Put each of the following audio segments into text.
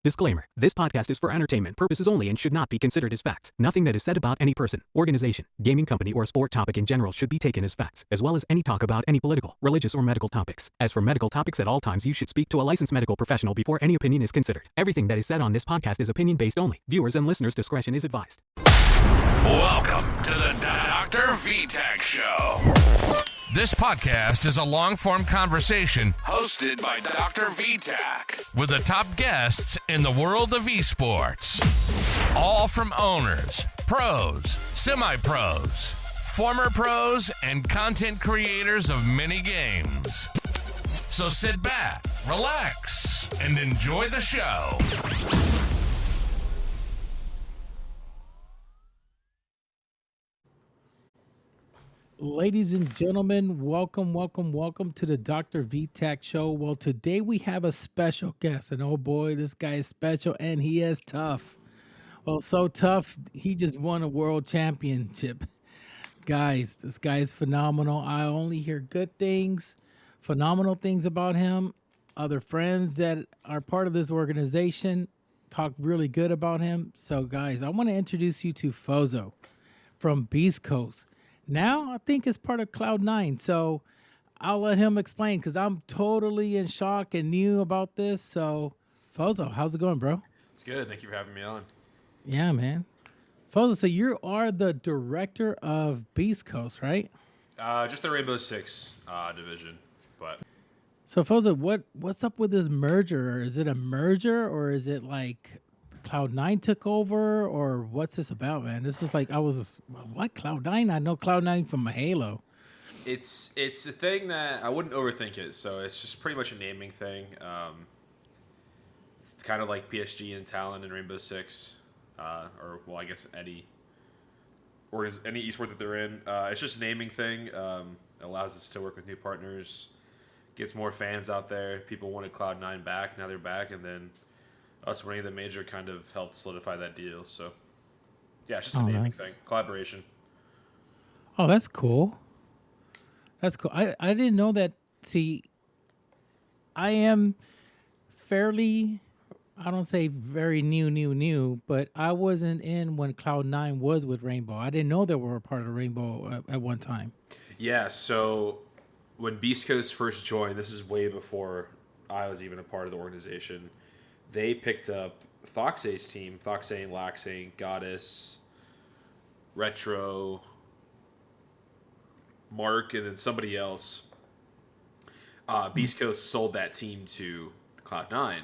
Disclaimer. This podcast is for entertainment purposes only and should not be considered as facts. Nothing that is said about any person, organization, gaming company, or sport topic in general should be taken as facts, as well as any talk about any political, religious, or medical topics. As for medical topics, at all times you should speak to a licensed medical professional before any opinion is considered. Everything that is said on this podcast is opinion-based only. Viewers and listeners' discretion is advised. Welcome to the Dr. VTech Show. This podcast is a long-form conversation hosted by Dr. VTech with the top guests in the world of esports. All from owners, pros, semi-pros, former pros, and content creators of many games. So sit back, relax, and enjoy the show. Ladies and gentlemen, welcome to the Dr. VTech Show. Well, today we have a special guest, and oh boy, this guy is special, and he is tough. Well, so tough, he just won a world championship. Guys, this guy is phenomenal. I only hear good things, phenomenal things about him. Other friends that are part of this organization talk really good about him. So, guys, I want to introduce you to Phozzo from Beastcoast. Now, I think it's part of Cloud9, so I'll let him explain because I'm totally in shock and new about this. So, Phozzo, how's it going, bro? It's good. Thank you for having me on. Yeah, man. Phozzo, so you are the director of Beastcoast, right? Just the Rainbow Six division, but So, Phozzo, what's up with this merger? Is it a merger or is it like Cloud9 took over, or what's this about, man? This is like what Cloud9? I know Cloud9 from Halo. it's a thing that I wouldn't overthink it. So it's just pretty much a naming thing. It's kind of like PSG and Talon and Rainbow Six, or well, I guess any esport that they're in. It's just a naming thing. It allows us to work with new partners, gets more fans out there. People wanted Cloud9 back, now they're back, and then us winning the major kind of helped solidify that deal. So, yeah, it's just a naming thing. Collaboration. Oh, that's cool. That's cool. I didn't know that. See, I am fairly, I don't say very new, but I wasn't in when Cloud9 was with Rainbow. I didn't know they were a part of Rainbow at one time. Yeah, so when Beastcoast first joined, this is way before I was even a part of the organization. They picked up Foxay's team, Foxay, Laxay, Goddess, Retro, Mark, and then somebody else. Beastcoast sold that team to Cloud9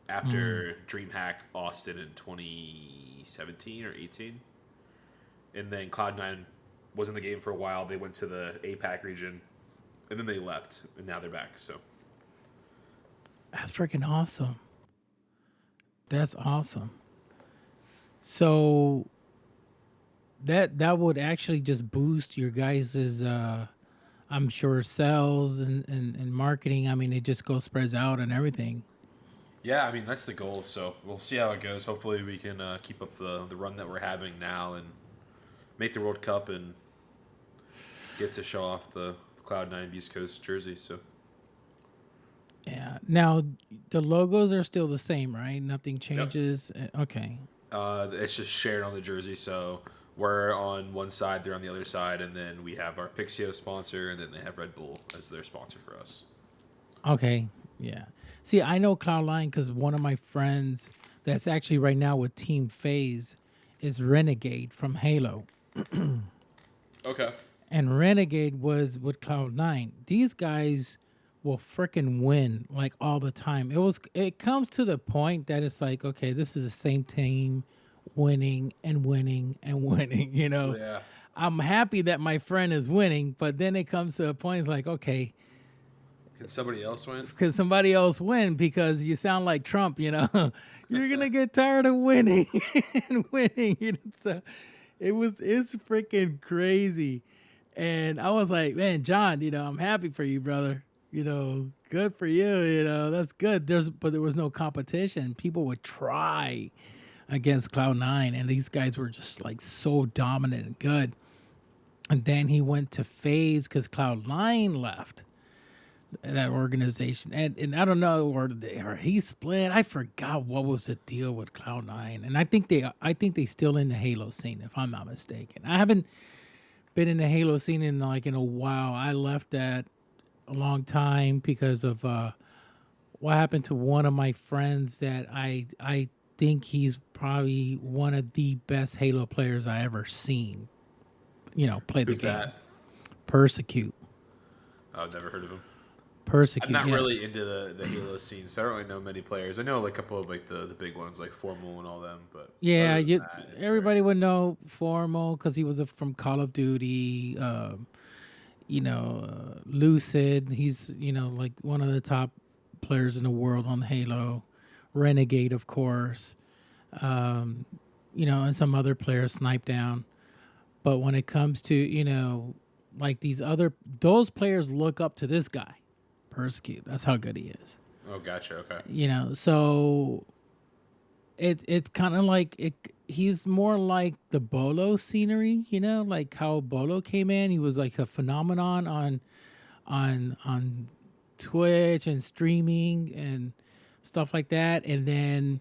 after DreamHack Austin in 2017 or 18. And then Cloud9 was in the game for a while. They went to the APAC region, and then they left, and now they're back, so... That's freaking awesome. That's awesome. So that would actually just boost your guys's I'm sure sales and marketing. I mean, it just spreads out and everything. Yeah, I mean, that's the goal, so we'll see how it goes. Hopefully we can keep up the run that we're having now and make the World Cup and get to show off the Cloud9 Beast Coast jersey, so... Yeah. Now, the logos are still the same, right? Nothing changes? Yep. Okay. It's just shared on the jersey, so we're on one side, they're on the other side, and then we have our Pixio sponsor, and then they have Red Bull as their sponsor for us. Okay. Yeah. See, I know Cloud9 because one of my friends that's actually right now with Team FaZe is Renegade from Halo. Okay. And Renegade was with Cloud9. These guys will freaking win like all the time. It comes to the point that it's like, okay, this is the same team winning and winning and winning, you know. Yeah. I'm happy that my friend is winning, but then it comes to a point it's like, okay, can somebody else win? Can somebody else win? Because you sound like Trump, you know. You're gonna get tired of winning and winning, you know. So it's freaking crazy. And I was like, man, John, you know, I'm happy for you, brother. You know, good for you. You know, that's good. But there was no competition. People would try against Cloud9, and these guys were just like so dominant and good. And then he went to FaZe because Cloud9 left. that organization, and I don't know, or he split. I forgot what was the deal with Cloud9, and I think they still in the Halo scene, if I'm not mistaken. I haven't been in the Halo scene in a while. I left that a long time because of what happened to one of my friends that I think he's probably one of the best Halo players I ever seen. Play the Who's game. that? Persecute. I've never heard of him. Persecute. I'm not yeah. really into the Halo scene, so I don't really know many players. I know like a couple of like the big ones like Formal and all them, but Yeah, other than that, it's everybody would know Formal because he was from Call of Duty. Lucid. He's like one of the top players in the world on Halo. Renegade, of course. And some other players Snipe Down. But when it comes to like those players look up to this guy, Persecute. That's how good he is. Oh, gotcha. Okay. So it's kind of like he's more like the Bolo scenery, like how Bolo came in. He was like a phenomenon on Twitch and streaming and stuff like that. And then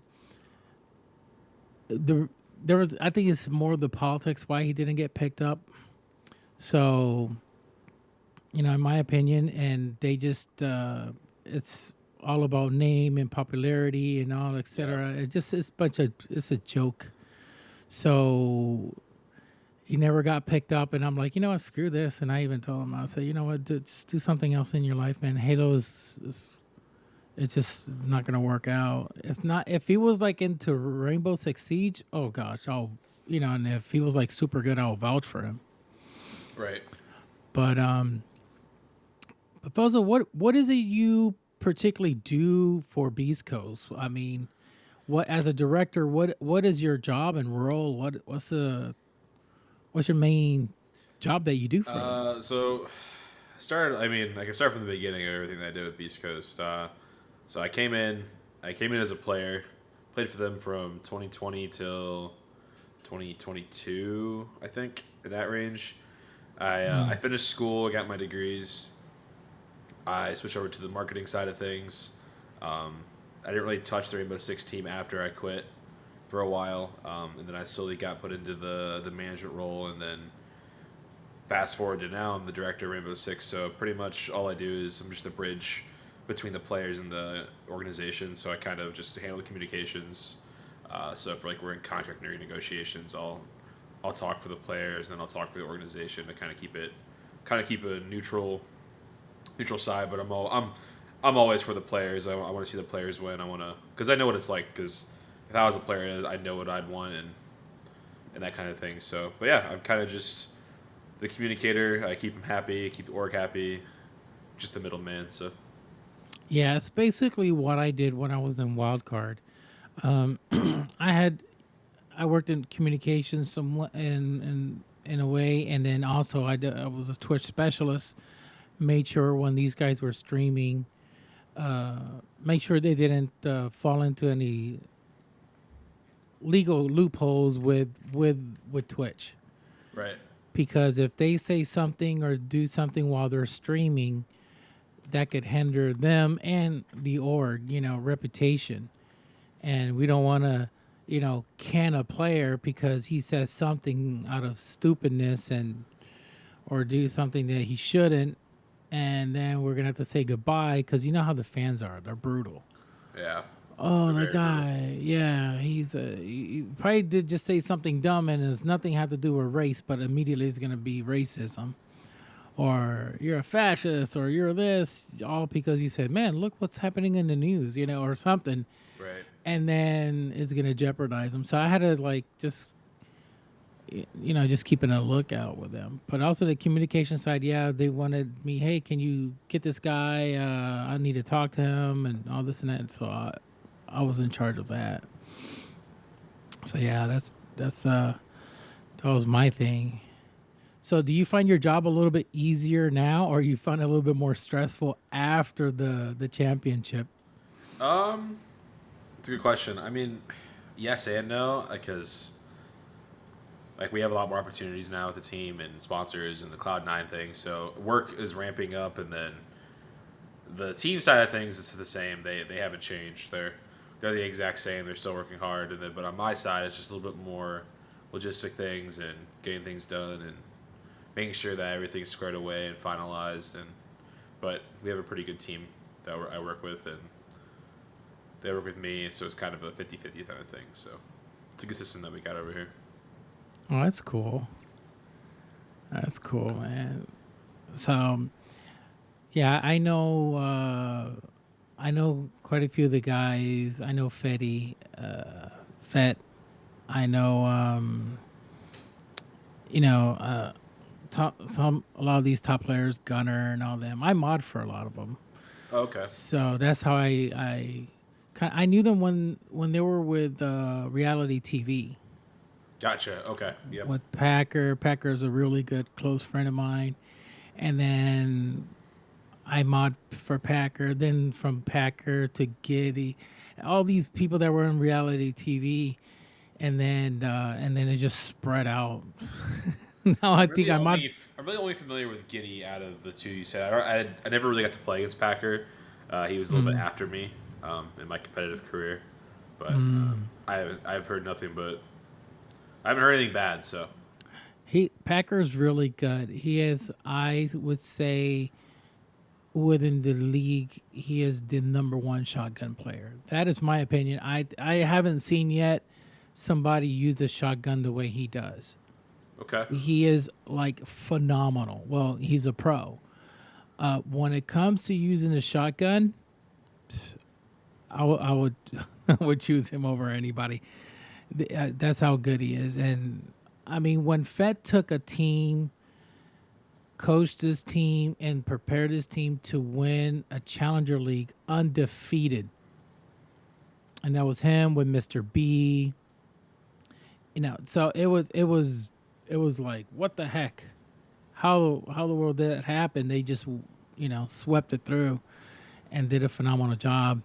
there was, I think it's more the politics why he didn't get picked up. So, in my opinion, and they just it's all about name and popularity and all, etc. Yeah. It's a joke. So he never got picked up, and I'm like, what, screw this. And I even told him, I said, what, just do something else in your life, man. Halo is it's just not gonna work out. It's not. If he was like into Rainbow Six Siege, oh gosh, and if he was like super good, I'll vouch for him. Right. But Phozzo, what is it you particularly do for Beastcoast? I mean, what, as a director, what is your job and role? What's your main job that you do for them? So I can start from the beginning of everything that I did with Beastcoast. So I came in as a player, played for them from 2020 till 2022, I think, in that range. I finished school, got my degrees. I switched over to the marketing side of things. I didn't really touch the Rainbow Six team after I quit for a while, and then I slowly got put into the management role, and then fast forward to now, I'm the director of Rainbow Six. So pretty much all I do is I'm just the bridge between the players and the organization. So I kind of just handle the communications. So if we're in contract negotiations, I'll talk for the players, and then I'll talk for the organization to kind of keep a neutral side. But I'm always for the players. I want to see the players win. Because I know what it's like. Because if I was a player, I know what I'd want and that kind of thing. So, but yeah, I'm kind of just the communicator. I keep them happy, keep the org happy, just the middleman. So. Yeah, it's basically what I did when I was in Wildcard. I worked in communications somewhat in a way, and then also I was a Twitch specialist. Made sure when these guys were streaming, make sure they didn't fall into any legal loopholes with Twitch. Right. Because if they say something or do something while they're streaming, that could hinder them and the org, reputation. And we don't want to, can a player because he says something out of stupidness or do something that he shouldn't. And then we're going to have to say goodbye because you know how the fans are. They're brutal. Yeah. Oh, the guy. Yeah, he probably did just say something dumb and it's nothing had to do with race, but immediately it's going to be racism. Or you're a fascist, or you're this, all because you said, man, look what's happening in the news, or something. Right. And then it's going to jeopardize them. So I had to just keeping a lookout with them. But also the communication side, they wanted me, hey, can you get this guy? I need to talk to him and all this and that. So I was in charge of that. So yeah, that was my thing. So do you find your job a little bit easier now, or you find it a little bit more stressful after the championship? It's a good question. I mean, yes and no, because we have a lot more opportunities now with the team and sponsors and the Cloud9 thing. So work is ramping up, and then The team side of things, it's the same. They haven't changed. They're the exact same. They're still working hard. But on my side, it's just a little bit more logistic things and getting things done and making sure that everything's squared away and finalized. But we have a pretty good team that I work with, and they work with me, so it's kind of a 50-50 kind of thing. So it's a good system that we got over here. Oh, that's cool. That's cool, man. So, yeah, I know quite a few of the guys. I know Fetty, Fet. I know, a lot of these top players, Gunner and all them. I mod for a lot of them. Okay. So that's how I knew them when they were with reality TV. Gotcha. Okay. Yep. With Packer. Packer's a really good close friend of mine. And then I mod for Packer. Then from Packer to Giddy. All these people that were in reality TV. And then it just spread out. Now I think I'm really only familiar with Giddy out of the two you said. I never really got to play against Packer. He was a little bit after me in my competitive career. But I've heard nothing but... I haven't heard anything bad, so. Packer's really good. He is, I would say, within the league, he is the number one shotgun player. That is my opinion. I haven't seen yet somebody use a shotgun the way he does. Okay. He is like phenomenal. Well, he's a pro. When it comes to using a shotgun, I would choose him over anybody. That's how good he is. And I mean, when Fett took a team, coached his team, and prepared his team to win a Challenger League undefeated, and that was him with Mr. B. So it was like, what the heck? How the world did that happen? They just swept it through and did a phenomenal job.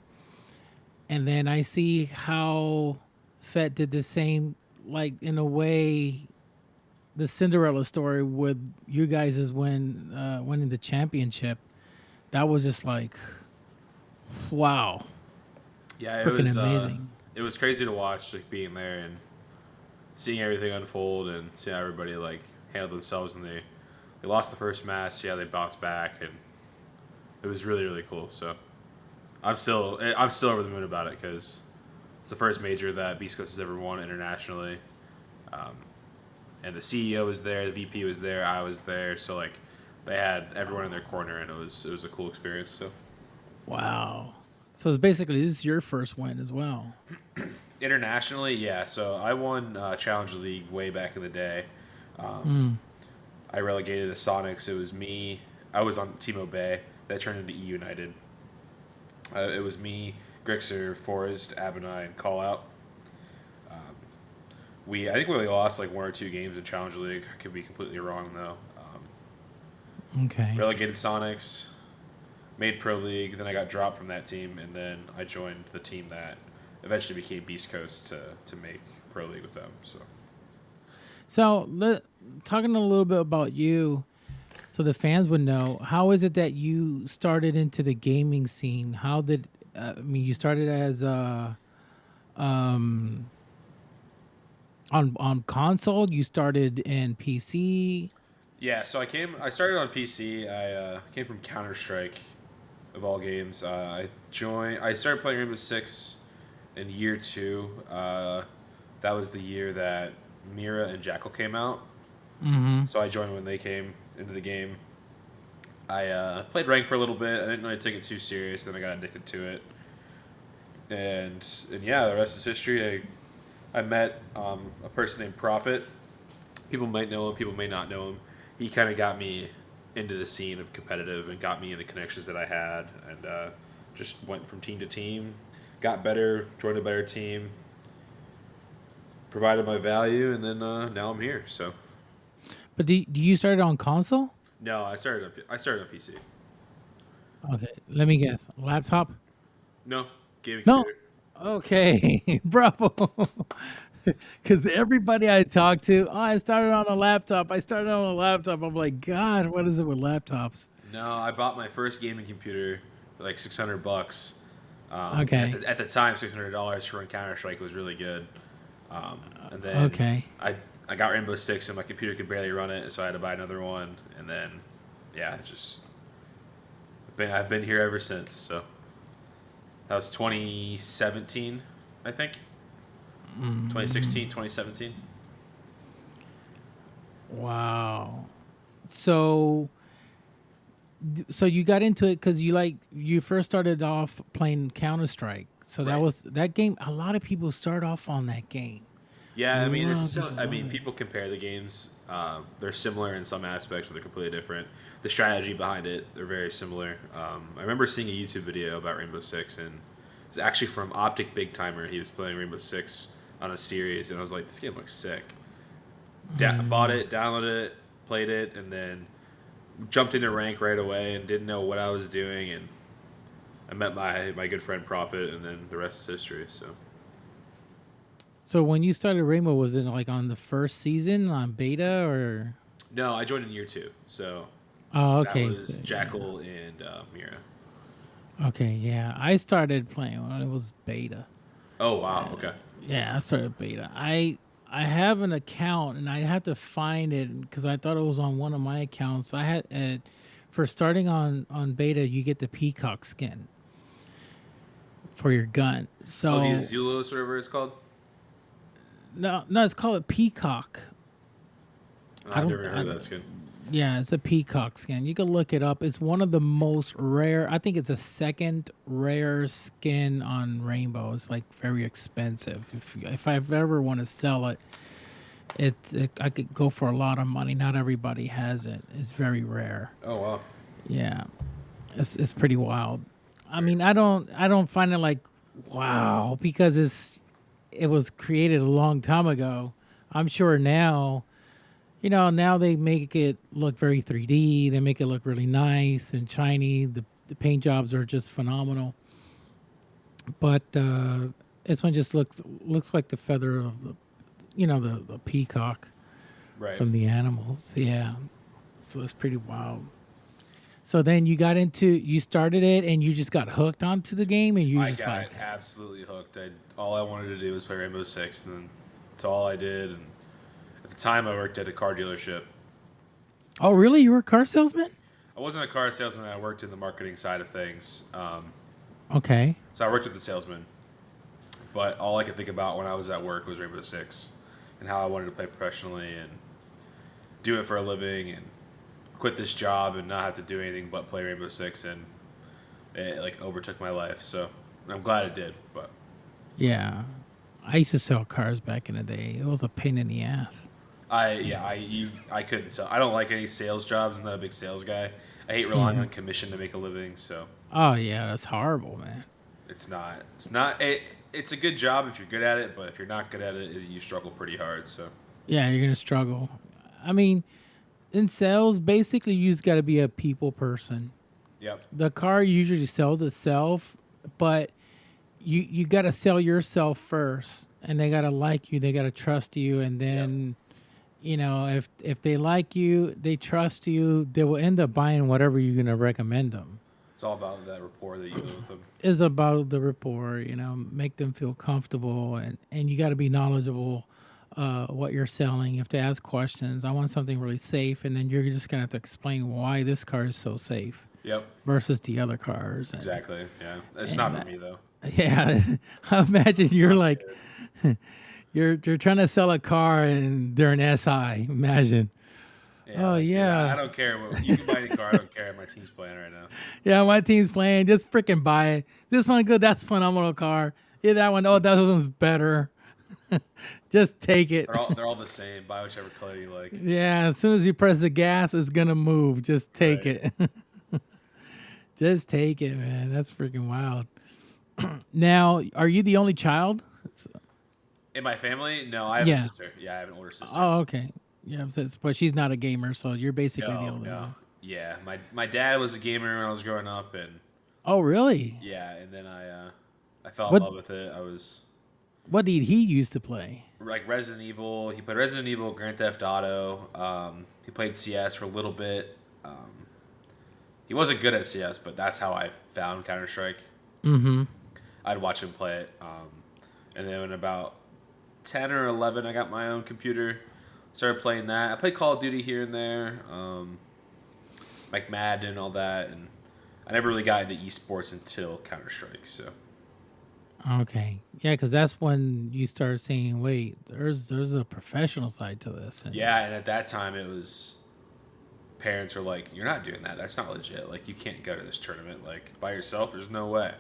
And then I see how Fett did the same, like in a way, the Cinderella story with you guys is winning the championship. That was just like, wow. Yeah, freaking amazing. It was crazy to watch, like being there and seeing everything unfold and seeing how everybody like handled themselves. And they lost the first match. Yeah, they bounced back, and it was really, really cool. So I'm still over the moon about it because it's the first major that Beastcoast has ever won internationally. And the CEO was there, the VP was there, I was there. So like they had everyone in their corner, and it was a cool experience. So wow. So it's basically, this is your first win as well. Internationally, yeah. So I won Challenger League way back in the day. I relegated the Sonics. It was me. I was on Team Obey. That turned into E United. It was me, Grixer, Forrest, Abinai, and Call Out. I think we only lost like one or two games in Challenger League. I could be completely wrong though. Okay. Relegated Sonics, made Pro League. Then I got dropped from that team, and then I joined the team that eventually became Beastcoast to make Pro League with them. So talking a little bit about you, so the fans would know, how is it that you started into the gaming scene? How did you started as on console? You started in PC? Yeah, so I started on PC. I came from Counter-Strike, of all games. I started playing Rainbow Six in year 2. That was the year that Mira and Jackal came out. Mm-hmm. So I joined when they came into the game. I played ranked for a little bit. I didn't really take it too serious. Then I got addicted to it. And yeah, the rest is history. I met a person named Prophet. People might know him. People may not know him. He kind of got me into the scene of competitive and got me in the connections that I had, and just went from team to team, got better, joined a better team, provided my value, and then now I'm here. So, but do you start on console? No, I started on PC. Okay, let me guess. Laptop? No, gaming No. computer. Okay, bravo. Because everybody I talk to, I started on a laptop. I'm like, God, what is it with laptops? No, I bought my first gaming computer like $600. Okay. At the time, $600 for Counter-Strike was really good. And then Okay. I got Rainbow Six, and my computer could barely run it, so I had to buy another one. And then, yeah, I've been here ever since. So that was 2017, I think. 2016, 2017. Wow. So you got into it because you first started off playing Counter Strike. So that Right. was that game. A lot of people start off on that game. Yeah, I mean, Love. people compare the games. They're similar in some aspects, but they're completely different. The strategy behind it, they're very similar. I remember seeing a YouTube video about Rainbow Six, and it was actually from Optic Big Timer. He was playing Rainbow Six on a series, and I was like, this game looks sick. Bought it, downloaded it, played it, and then jumped into rank right away and didn't know what I was doing. And I met my good friend Prophet, and then the rest is history. So when you started Rainbow, was it like on the first season on beta or? No, I joined in year 2. So Oh, okay. that was So, Jackal and Mira. okay, yeah. I started playing when it was beta. Oh wow, okay. Yeah, I started beta. I have an account and I have to find it because I thought it was on one of my accounts. I had for starting on beta, you get the peacock skin for your gun. So The Azulos, whatever it's called. no, it's called a peacock. I've never heard of that skin. Yeah, it's a peacock skin. You can look it up. It's one of the most rare. I think it's a second rare skin on Rainbow. It's like very expensive. If I ever want to sell it, I could go for a lot of money. Not everybody has it. It's very rare. Oh wow. Yeah, it's pretty wild. I mean, I don't find it like wow because it was created a long time ago. I'm sure now. Now they make it look very 3D. They make it look really nice and shiny. The paint jobs are just phenomenal. But this one just looks like the feather of the peacock Right. the animals. Yeah. So it's pretty wild. So then you started it and you just got hooked onto the game and you I just got absolutely hooked. All I wanted to do was play Rainbow Six, and that's all I did. And at the time, I worked at a car dealership. oh really? You were a car salesman? I wasn't a car salesman. I worked in the marketing side of things. Okay. So I worked with the salesman. But all I could think about when I was at work was Rainbow Six and how I wanted to play professionally and do it for a living and quit this job and not have to do anything but play Rainbow Six, and it overtook my life. So I'm glad it did. But Yeah. I used to sell cars back in the day. It was a pain in the ass. I couldn't sell. I don't like any sales jobs. I'm not a big sales guy. I hate relying on commission to make a living. So Oh yeah, that's horrible, man. it's not. It's a good job if you're good at it, but if you're not good at it, you struggle pretty hard. So Yeah, you're gonna struggle. I mean, in sales, basically you just gotta be a people person. yep. The car usually sells itself, but you gotta sell yourself first. And they gotta like you, they gotta trust you, and then if they like you, they trust you, they will end up buying whatever you're gonna recommend them. It's all about that rapport that you build with them. Is about the rapport, make them feel comfortable, and you got to be knowledgeable what you're selling. You have to ask questions. I want something really safe, and then you're just gonna have to explain why this car is so safe Yep. versus the other cars. And, Exactly. Yeah. It's not for me though. yeah, I imagine you're like you're trying to sell a car and they're an SI. Imagine. Oh, dude, yeah. I don't care. You can buy any car. I don't care. My team's playing right now. Yeah, my team's playing. Just freaking buy it. This one good. That's a phenomenal car. Yeah, that one. Oh, that one's better. Just take it. They're all the same. Buy whichever color you like. Yeah, as soon as you press the gas, it's gonna move. Just take Right. it. Just take it, man. That's freaking wild. Now, are you the only child? In my family, no, I have Yeah. a sister. Yeah, I have an older sister. Oh, okay. Yeah, but she's not a gamer, so you're basically the no, only no. one. Yeah, my dad was a gamer when I was growing up, and Oh, really? yeah, and then I fell What- in love with it. I was What did he used to play? like Resident Evil. He played Resident Evil, Grand Theft Auto. He played CS for a little bit. He wasn't good at CS, but that's how I found Counter-Strike. Mm-hmm. I'd watch him play it. And then when about 10 or 11, I got my own computer. Started playing that. I played Call of Duty here and there. Like Madden and all that. And I never really got into esports until Counter-Strike, so... Okay. Yeah, because that's when you start saying, wait, there's a professional side to this. And Yeah, and at that time it was... Parents are like, you're not doing that. That's not legit. Like, you can't go to this tournament. Like, by yourself, there's no way.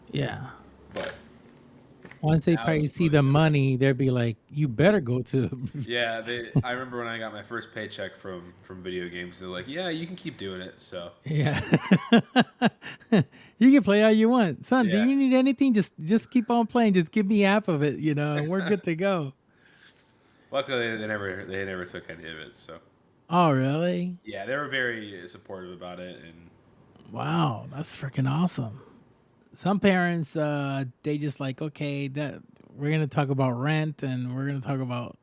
yeah. But... Once they now probably it's see really the good. money, they'll be like, you better go to... Yeah, I remember when I got my first paycheck from video games, they're like, yeah, you can keep doing it, so... Yeah. You can play all you want. Son, do Yeah. you need anything? Just keep on playing. Just give me half of it, and we're good to go. Luckily, they never took any of it, so... Oh, really? Yeah, they were very supportive about it, and... Wow, that's freaking awesome. Some parents, they just like, okay, that we're gonna talk about rent and we're gonna talk about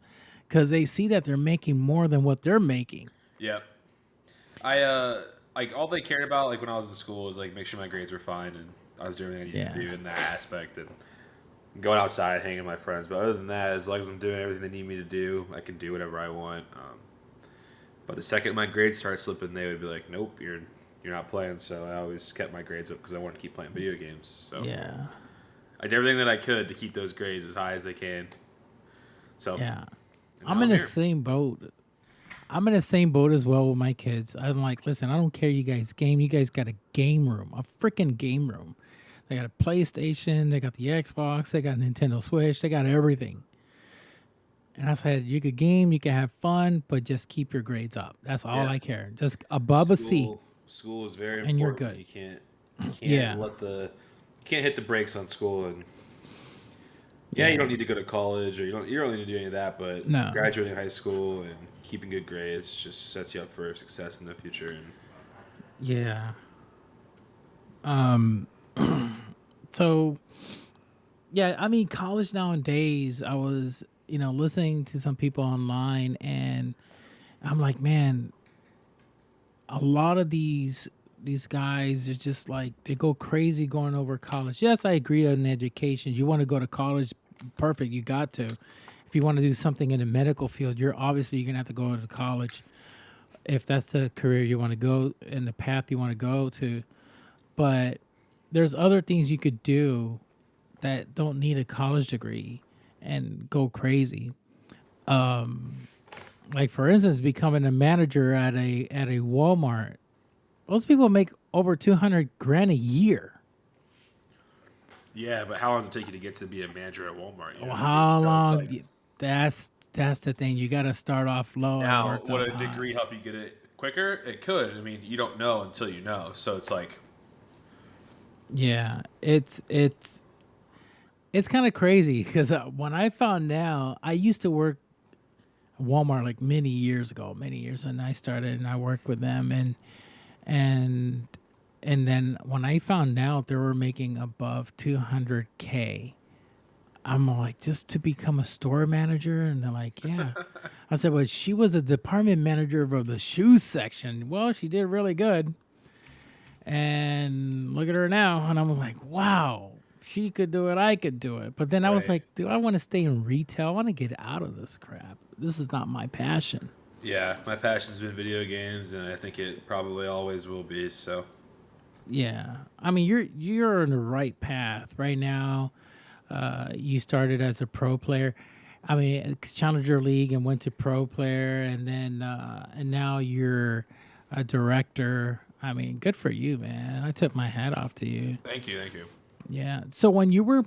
because they see that they're making more than what they're making. Yeah. Like, all they cared about, like, when I was in school was, like, make sure my grades were fine, and I was doing everything I needed to do in that aspect, and going outside, hanging with my friends. But other than that, as long as I'm doing everything they need me to do, I can do whatever I want. But the second my grades started slipping, they would be like, nope, you're not playing. So I always kept my grades up because I wanted to keep playing video games. So Yeah. I did everything that I could to keep those grades as high as they can. So Yeah. and I'm now in the here. same boat. I'm in the same boat as well with my kids. I'm like, listen, I don't care you guys game. You guys got a game room, a freaking game room. They got a PlayStation. They got the Xbox. They got a Nintendo Switch. They got everything. And I said, you could game, you can have fun, but just keep your grades up. That's all Yeah. I care. Just above a C. School is very And you're important. good. You can't Yeah. you can't hit the brakes on school. And you don't need to go to college, or you don't need to do any of that. But No. graduating high school and keeping good grades just sets you up for success in the future. And Yeah. So, yeah, I mean, college nowadays, I was, listening to some people online, and I'm like, man, a lot of these guys are just like, they go crazy going over college. Yes, I agree on education. You want to go to college, perfect, you got to. If you want to do something in the medical field, you're going to have to go to college if that's the career you want to go and the path you want to go to. But there's other things you could do that don't need a college degree and go crazy. Like for instance, becoming a manager at a Walmart. Those people make over 200 grand a year. yeah, but how long does it take you to get to be a manager at Walmart? You know Well, what I mean? how So it's long? like, That's the thing. You got to start off low and now, work would up a high. degree help you get it quicker? It could. I mean, you don't know until you know. So it's like, Yeah, it's kind of crazy because when I found out, I used to work at Walmart like many years ago, and I started and I worked with them, and then when I found out they were making above 200K, I'm like, just to become a store manager, and they're like, yeah. I said, well, she was a department manager of the shoes section. Well, she did really good. And look at her now. And I'm like, wow, she could do it. I could do it. But then I was Right. like, do I want to stay in retail? I want to get out of this crap. This is not my passion. yeah, my passion's been video games, and I think it probably always will be. So Yeah. I mean, you're on the right path right now. You started as a pro player. I mean, Challenger League and went to pro player, and then and now you're a director. I mean, good for you, man. I tip my hat off to you. thank you. Yeah. So when you were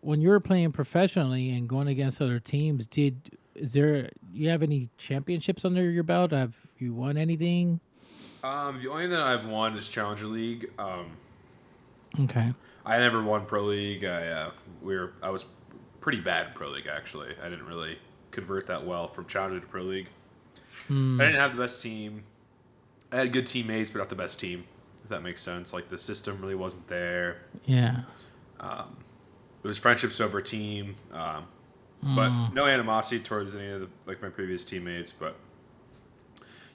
when you were playing professionally and going against other teams, you have any championships under your belt? Have you won anything? The only thing that I've won is Challenger League. Okay. I never won Pro League. I was pretty bad in Pro League, actually. I didn't really convert that well from Challenger to Pro League. I didn't have the best team. I had good teammates, but not the best team, if that makes sense. Like, the system really wasn't there. Yeah. It was friendships over team, but no animosity towards any of my previous teammates. But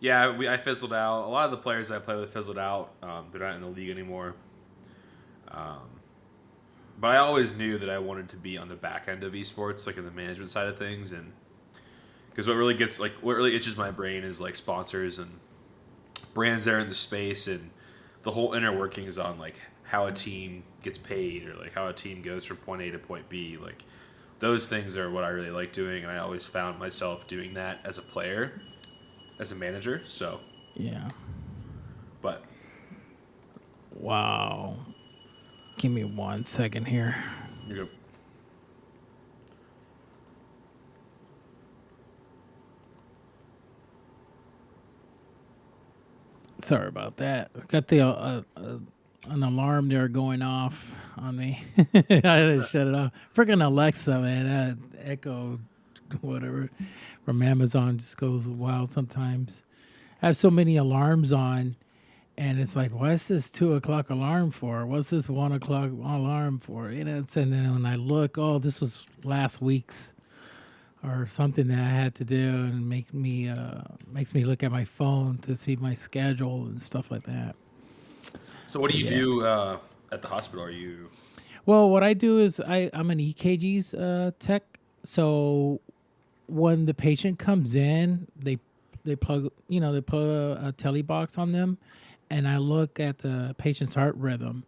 Yeah, I fizzled out. A lot of the players I play with fizzled out. They're not in the league anymore. But I always knew that I wanted to be on the back end of esports, like in the management side of things, and because what really itches my brain is like sponsors and brands that are in the space and the whole inner workings on like how a team gets paid or like how a team goes from point A to point B. Like those things are what I really like doing, and I always found myself doing that as a player, as a manager. So Yeah. but Wow. Give me 1 second here. you're good. Sorry about that. Got the an alarm there going off on me. I had to shut it off. Freaking Alexa, man. That Echo, whatever, from Amazon just goes wild sometimes. I have so many alarms on, and it's like, what's this 2:00 alarm for? What's this 1:00 alarm for? You know, and then when I look, oh, this was last week's or something that I had to do, and makes me look at my phone to see my schedule and stuff like that. So what do you yeah. do at the hospital? Are you Well, what I do is I'm an EKGs tech. So when the patient comes in, they plug they put a tele box on them, and I look at the patient's heart rhythm,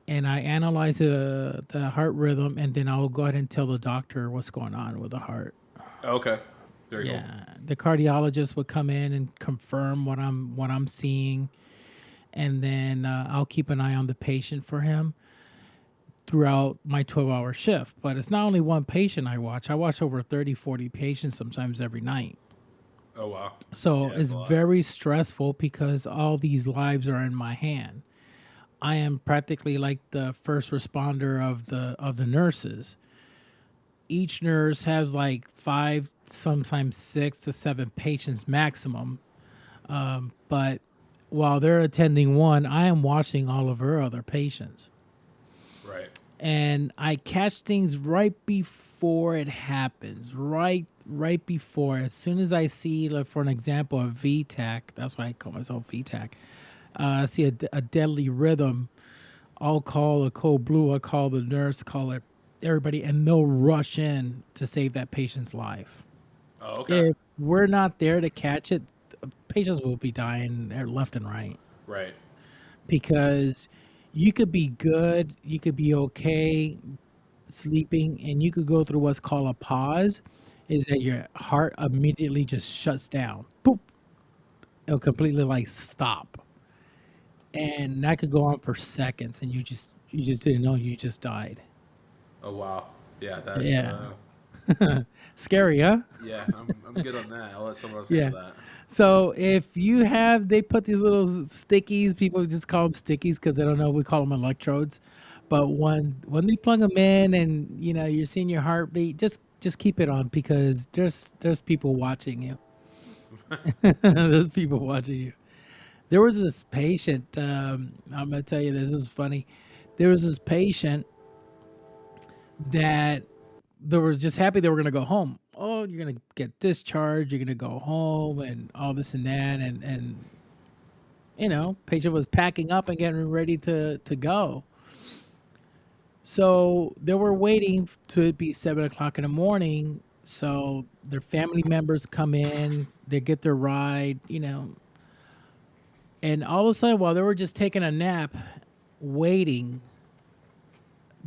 and I analyze the heart rhythm, and then I'll go ahead and tell the doctor what's going on with the heart. okay? Very cool. Yeah, the cardiologist would come in and confirm what I'm seeing, and then I'll keep an eye on the patient for him throughout my 12-hour shift. But it's not only one patient I watch. I watch over 30, 40 patients sometimes every night. Oh wow. So Yeah, it's a lot. very stressful because all these lives are in my hand. I am practically like the first responder of the nurses. Each nurse has like 5, sometimes 6 to 7 patients maximum. But while they're attending one, I am watching all of her other patients. Right. And I catch things right before it happens. Right before. As soon as I see, like, for an example, a VTAC, that's why I call myself VTAC. I see a deadly rhythm. I'll call a code blue. I'll call the nurse, call it everybody, and they'll rush in to save that patient's life. Oh okay. If we're not there to catch it, patients will be dying left and right. Right. Because you could be good, you could be okay sleeping, and you could go through what's called a pause, is that your heart immediately just shuts down. Boop. It'll completely like stop. And that could go on for seconds, and you just didn't know you just died. Oh wow. Yeah, that's Yeah. Scary, huh? yeah. I'm good on that. I'll let someone else Yeah. handle that. So if you have, they put these little stickies. People just call them stickies because they don't know. We call them electrodes. But when they plug them in, and you're seeing your heartbeat, just keep it on, because there's people watching you. There's people watching you. There was this patient. I'm gonna tell you, this is funny. There was this patient that they were just happy they were gonna go home. Oh, you're gonna get discharged. You're gonna go home, and all this and that, and patient was packing up and getting ready to go. So they were waiting to be 7:00 in the morning. So their family members come in, they get their ride, and all of a sudden, while they were just taking a nap, waiting,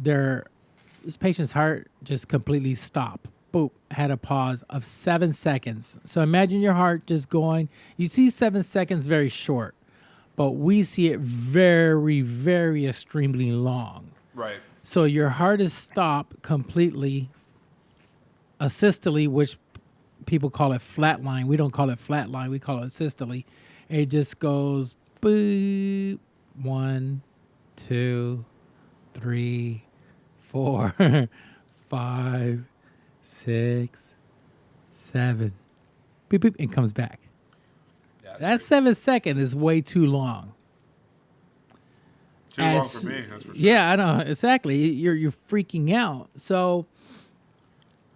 this patient's heart just completely stopped. Boop, had a pause of 7 seconds. So imagine your heart just going. You see 7 seconds very short, but we see it very, very extremely long. Right. So your heart is stopped completely, asystole, which people call it flatline. We don't call it flatline. We call it asystole. It just goes boop. 1, 2, 3, 4, 5, 6, 7. Beep, beep, and comes back. Yeah, That 7 seconds is way too long. too long for me. That's for sure. Yeah, I know, exactly. You're freaking out. So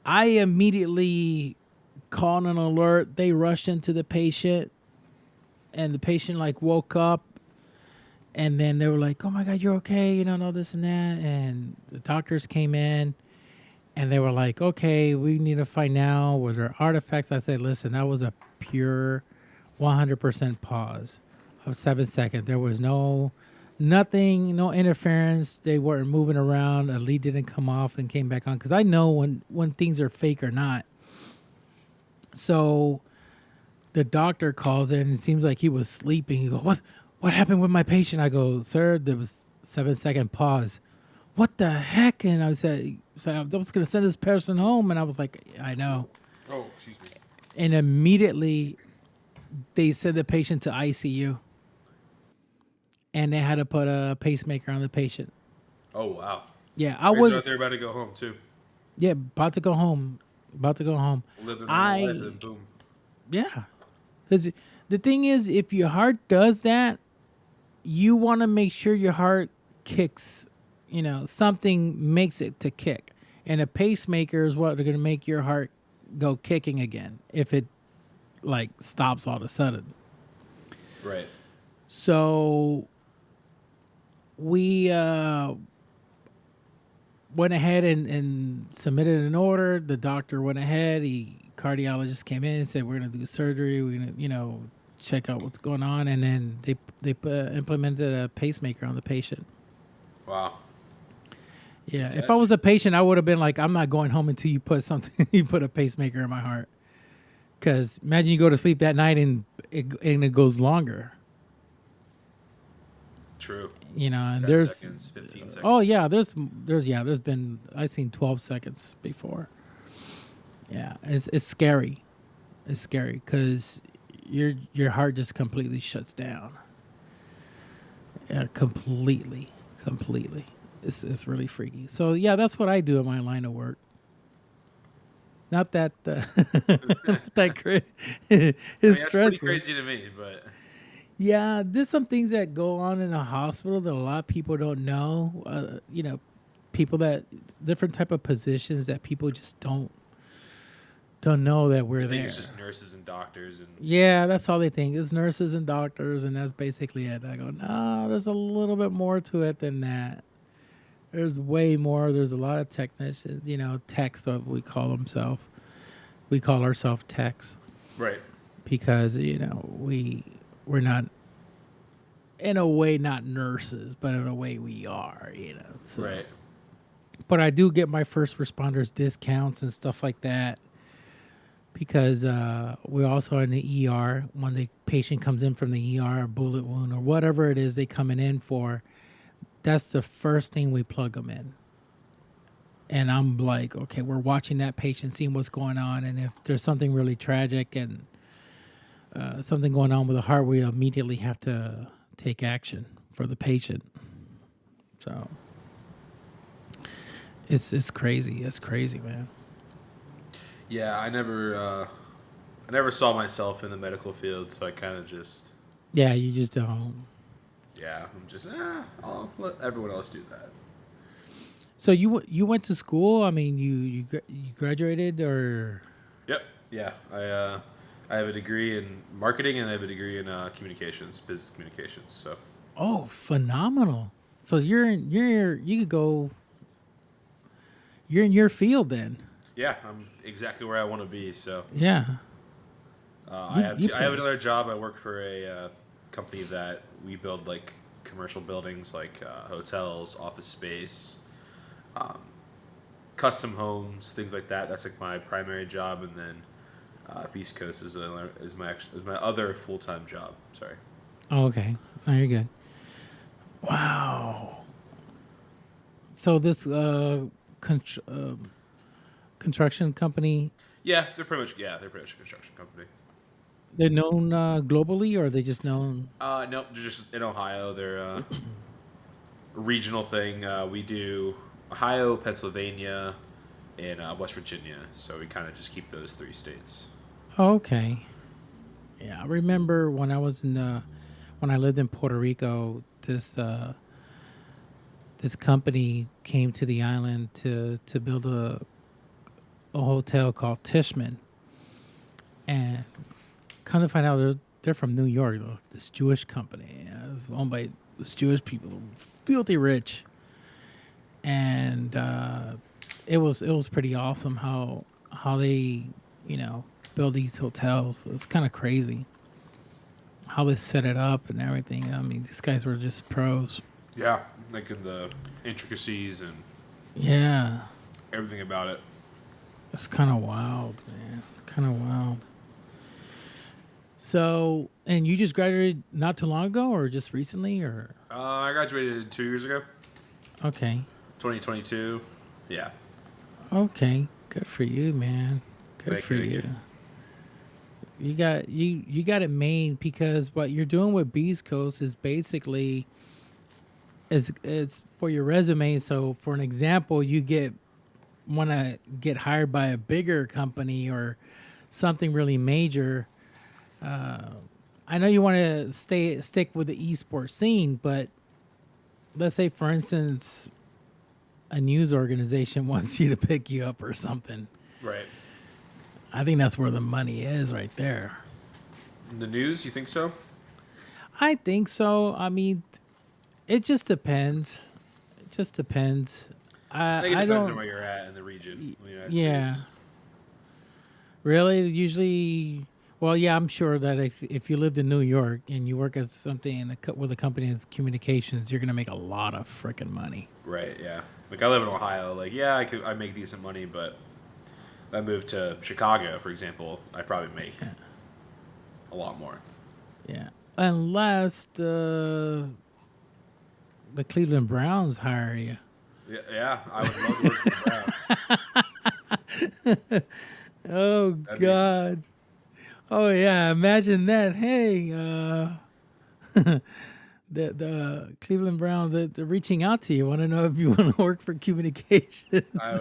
I immediately called an alert. They rushed into the patient. and the patient like woke up, and then they were like, "Oh my God, you're okay," and all this and that. And the doctors came in, and they were like, "Okay, we need to find out were there artifacts." I said, "Listen, that was a pure 100% pause of 7 seconds. There was nothing, no interference. They weren't moving around. A lead didn't come off and came back on, because I know when things are fake or not." So the doctor calls in, and it seems like he was sleeping. He goes, What happened with my patient?" I go, "Sir, there was 7 second pause." "What the heck?" And I said, I was going to send this person home. And I was like, "I know." Oh, excuse me. And immediately they sent the patient to ICU, and they had to put a pacemaker on the patient. Oh, wow. Yeah, I Crazy was, out there about to go home, too. yeah, about to go home. About to go home. Live the normal life, and then boom. Yeah. Because the thing is, if your heart does that, you want to make sure your heart kicks, something makes it to kick. And a pacemaker is what they're going to make your heart go kicking again if it like stops all of a sudden. Right. So we went ahead and submitted an order. The doctor went ahead. Cardiologist came in and said, "We're going to do surgery. We're going to, check out what's going on." And then they implemented a pacemaker on the patient. Wow. Yeah. If I was a patient, I would have been like, "I'm not going home until you put you put a pacemaker in my heart." Because imagine you go to sleep that night and it goes longer. True. And 10 there's seconds, 15 seconds. Oh yeah, there's been, I've seen 12 seconds before. Yeah, it's scary. It's scary because your heart just completely shuts down. Yeah, completely. It's really freaky. So yeah, that's what I do in my line of work. Not that that crazy. It's That's stressful. pretty crazy to me, but Yeah, there's some things that go on in a hospital that a lot of people don't know. People that different type of positions that people just don't know that we're I think there. it's just nurses and doctors and Yeah, that's all they think is nurses and doctors, and that's basically it. I go, no, there's a little bit more to it than that. There's way more. There's a lot of technicians, techs, what we call themselves. We call ourselves techs. right. Because, we're not, in a way, not nurses, but in a way we are, So. Right. But I do get my first responders discounts and stuff like that. Because we're also in the ER. When the patient comes in from the ER, a bullet wound or whatever it is they coming in for, that's the first thing we plug them in. And I'm like, okay, we're watching that patient, seeing what's going on. And if there's something really tragic and something going on with the heart, we immediately have to take action for the patient. So it's crazy. It's crazy, man. Yeah, I never saw myself in the medical field, so I kind of just Yeah, you just don't. Yeah, I'm just I'll let everyone else do that. So you went to school? I mean, you graduated or? Yep. Yeah, I have a degree in marketing and I have a degree in communications, business communications. So. Oh, phenomenal! So you could go. You're in your field then. Yeah, I'm exactly where I want to be. So. Yeah. I have another job. I work for a company that we build like commercial buildings, like hotels, office space, custom homes, things like that. That's like my primary job, and then Beastcoast is my other full-time job. Sorry. Oh, okay. Oh, you're good. Wow. So this construction company. Yeah, they're pretty much a construction company. They're known globally, or are they just known? No, they're just in Ohio. They're a regional thing. We do Ohio, Pennsylvania, and West Virginia. So we kind of just keep those 3 states. Oh, okay. Yeah, I remember when I was when I lived in Puerto Rico, this company came to the island to build a hotel called Tishman, and come to find out they're from New York. Though. This Jewish company. It's owned by this Jewish people, filthy rich, and it was pretty awesome how they build these hotels. It's kind of crazy how they set it up and everything. I mean, these guys were just pros. Yeah, like in the intricacies and Yeah, everything about it. it's kind of wild, man. Kind of wild. So, and you just graduated not too long ago, or just recently, or I graduated 2 years ago, okay, 2022. Yeah. okay, good for you, man. Good Thank for you, you. thank You got it made because what you're doing with Beastcoast is basically it's for your resume. So, for an example, you want to get hired by a bigger company or something really major. I know you want to stick with the esports scene, but let's say, for instance, a news organization wants you to pick you up or something. Right. I think that's where the money is right there. In the news, you think so? I think so. I mean, it just depends. It just depends. I think it I depends don't on where you're at in the region. In the United yeah. States. Really, usually. Well, yeah, I'm sure that if you lived in New York and you work as something with a company that's communications, you're gonna make a lot of freaking money. Right, yeah. Like I live in Ohio. Like, yeah, I make decent money, but if I moved to Chicago, for example, I'd probably make a lot more. Yeah, unless the Cleveland Browns hire you. Yeah, I would love to work for the Browns. Oh That'd be- God. Oh yeah, imagine that. Hey, the Cleveland Browns they're reaching out to you. Want to know if you want to work for communications? I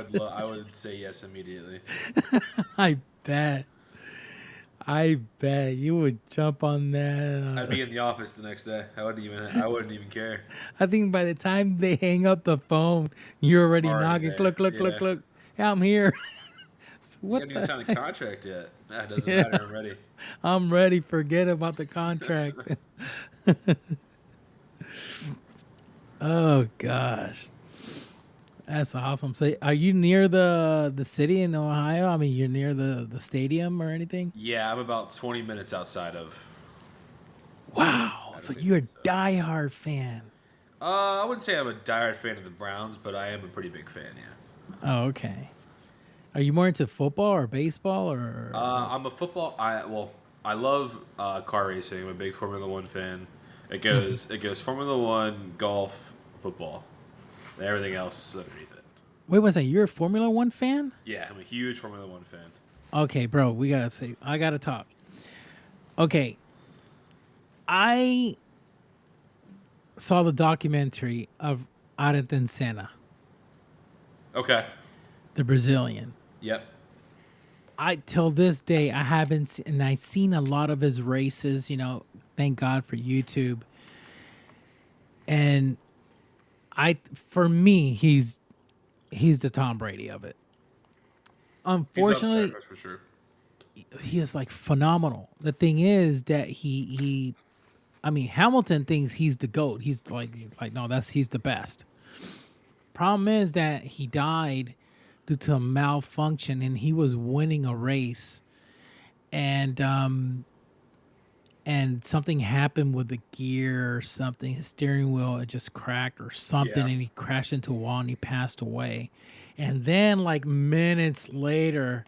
would say yes immediately. I bet. I bet you would jump on that. I'd be in the office the next day. I wouldn't even care. I think by the time they hang up the phone, you're already Already knocking. there, Look. yeah. Yeah, I'm here. You What haven't even the? signed a contract yet. That doesn't Yeah. matter. I'm ready. I'm ready. Forget about the contract. Oh gosh, that's awesome. So, are you near the city in Ohio? I mean, you're near the stadium or anything? Yeah, I'm about 20 minutes outside of. Wow. So you're a diehard fan. I wouldn't say I'm a diehard fan of the Browns, but I am a pretty big fan. Yeah. Oh, okay. Are you more into football or baseball or? I'm a football. I love car racing. I'm a big Formula One fan. It goes Formula One, golf, football, and everything else underneath it. Wait, was that you're a Formula One fan? Yeah, I'm a huge Formula One fan. Okay, bro, I gotta talk. Okay, I saw the documentary of Ayrton Senna, Okay. the Brazilian. Yep. Till this day I haven't seen, and I've seen a lot of his races. Thank God for YouTube. And for me, he's the Tom Brady of it. Unfortunately, He's up there, that's for sure. he is like phenomenal. The thing is that I mean, Hamilton thinks he's the GOAT. He's like no, he's the best. Problem is that he died due to a malfunction, and he was winning a race, and something happened with the gear or something. His steering wheel it just cracked or something, Yeah. and he crashed into a wall and he passed away. And then, like minutes later,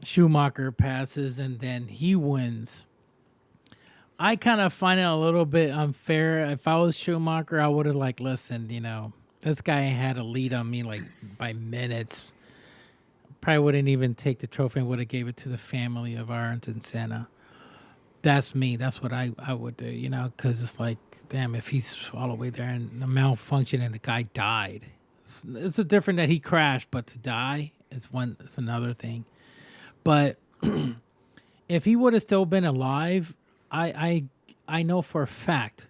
Schumacher passes, and then he wins. I kind of find it a little bit unfair. If I was Schumacher, I would have listen, this guy had a lead on me by minutes. Probably wouldn't even take the trophy and would have gave it to the family of Ayrton Senna. That's me. That's what I would do, because it's damn, if he's all the way there and the malfunction and the guy died. It's a different that he crashed, but to die it's another thing. But if he would have still been alive, I know for a fact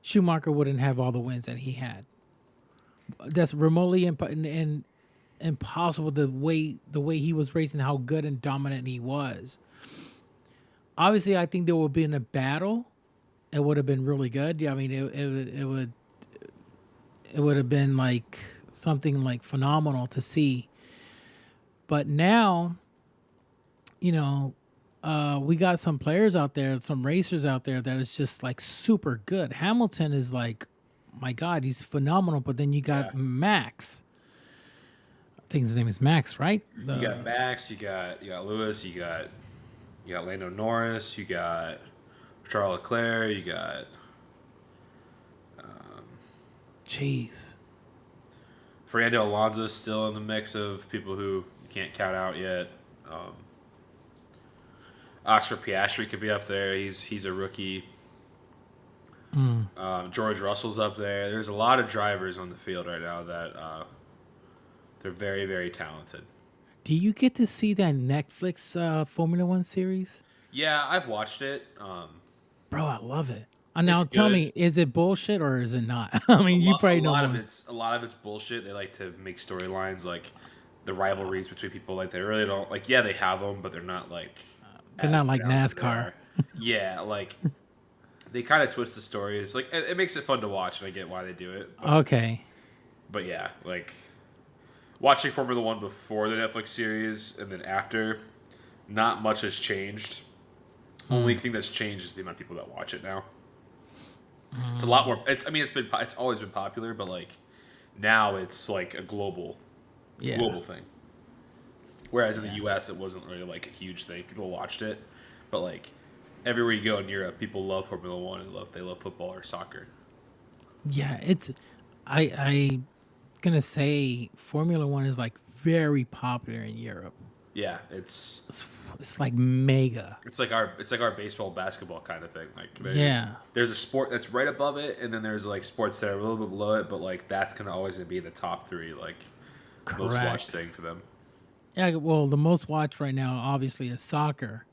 Schumacher wouldn't have all the wins that he had. That's remotely impossible the way he was racing, how good and dominant he was. obviously, I think there would be in a battle. It would have been really good. Yeah, I mean, it would have been like something like phenomenal to see. But now, you know, we got some players out there, some racers out there that is just like super good. Hamilton is like, my God, he's phenomenal. But then you got Yeah. Max. I think his name is Max, right? You got Max, you got Lewis, you got Lando Norris, you got Charles Leclerc, you got Jeez. Fernando Alonso still in the mix of people who you can't count out yet. Oscar Piastri could be up there. He's a rookie. George Russell's up there. There's a lot of drivers on the field right now that they're very, very talented. Do you get to see that Netflix Formula One series? Yeah, I've watched it. Bro, I love it. Now It's tell good. me, is it bullshit or is it not? I mean, you probably know more. A lot of it's bullshit. They like to make storylines like the rivalries between people. Like they really don't like. Yeah, they have them, but they're not like. They're as not like pronounced as they NASCAR. are. Yeah, like they kind of twist the stories. Like it makes it fun to watch, and I get why they do it. Okay. But yeah, like watching Formula One before the Netflix series and then after, not much has changed. Only thing that's changed is the amount of people that watch it now. It's a lot more. It's always been popular, but like now it's like a global thing. Whereas in the U.S. it wasn't really like a huge thing. People watched it, but like everywhere you go in Europe, people love Formula One and they love football or soccer. Yeah, I gonna say Formula One is like very popular in Europe. Yeah, it's like mega. It's like our baseball basketball kind of thing. Like there's a sport that's right above it, and then there's like sports that are a little bit below it, but like that's always gonna be in the top three, like most watched thing for them. Yeah, well, the most watched right now obviously is soccer.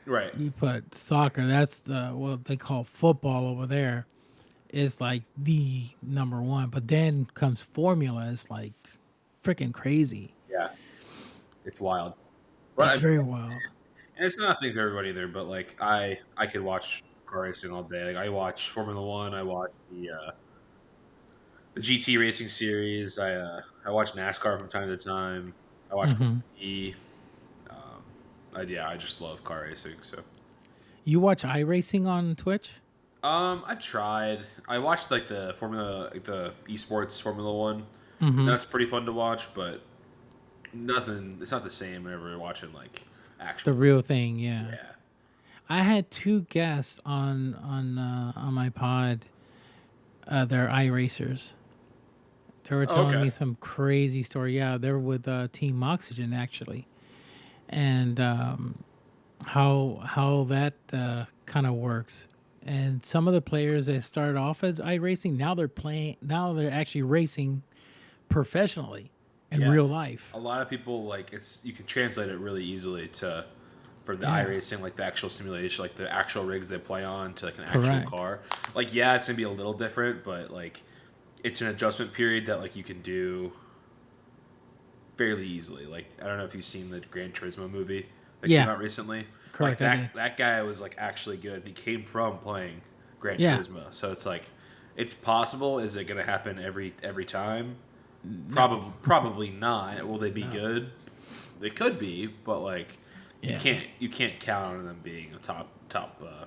Right. You put soccer, that's what they call football over there, is like the number one. But then comes Formula, it's like freaking crazy. Yeah. It's wild. It's very wild. And it's not a thing for everybody there, but like I could watch car racing all day. Like I watch Formula One, I watch the GT racing series, I watch NASCAR from time to time. I watch Formula E. I just love car racing. So you watch iRacing on Twitch? I've tried. I watched like the esports Formula One. That's pretty fun to watch, but nothing. It's not the same whenever you're watching like actual the real thing. Yeah. Yeah. I had two guests on my pod. They're iRacers. They were telling me some crazy story. Yeah, they were with Team Oxygen actually, and how that kind of works. And some of the players that started off at iRacing, now they're actually racing professionally in real life. A lot of people like you can translate it really easily for the iRacing, like the actual simulation, like the actual rigs they play on to like an actual car. Like it's gonna be a little different, but like it's an adjustment period that like you can do fairly easily. Like I don't know if you've seen the Gran Turismo movie that came out recently. Correct. Like that guy was like actually good. He came from playing Gran Turismo, so it's like it's possible. Is it going to happen every time? Probably not. Will they be good? They could be, but like you can't count on them being a top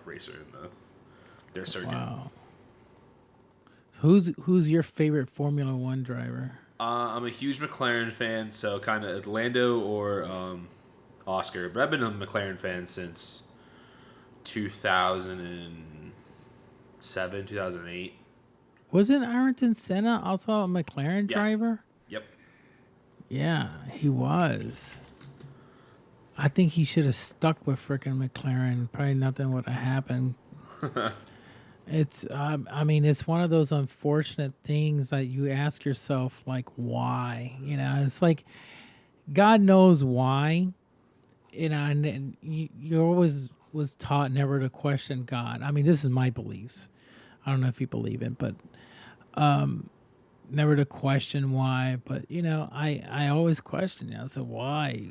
racer in their circuit. Wow. Who's your favorite Formula One driver? I'm a huge McLaren fan, so kind of Lando or Oscar. But I've been a McLaren fan since 2007, 2008. Wasn't Ayrton Senna also a McLaren driver? Yep. Yeah, he was. I think he should have stuck with freaking McLaren. Probably nothing would have happened. It's one of those unfortunate things that you ask yourself, like, why? It's like, God knows why. And you always was taught never to question God. I mean, this is my beliefs. I don't know if you believe it, but never to question why. But I always question. I said, why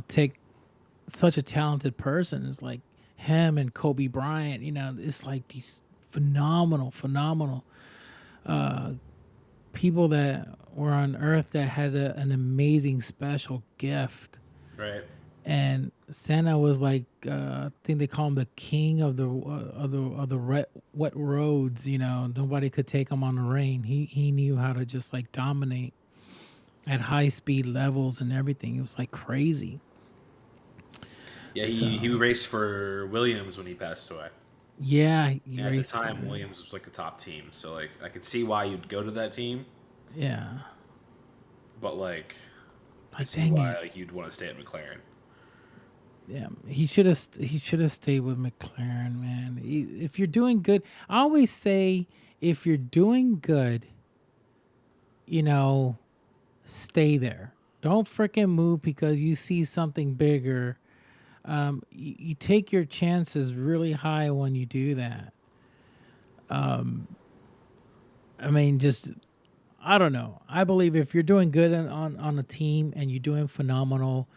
take such a talented person? It's like him and Kobe Bryant, it's like these phenomenal people that were on Earth that had an amazing special gift. Right. And Santa was like, I think they call him the king of the wet roads. Nobody could take him on the rain. He knew how to just like dominate at high speed levels and everything. It was like crazy. Yeah, he raced for Williams when he passed away. Yeah, and at the time, Williams was like the top team. So like, I could see why you'd go to that team. Yeah. But like dang why it. like you'd want to stay at McLaren. Yeah, he should have stayed with McLaren, man. If you're doing good, I always say if you're doing good, stay there. Don't freaking move because you see something bigger. You take your chances really high when you do that. I mean, just I don't know. I believe if you're doing good on a team and you're doing phenomenal,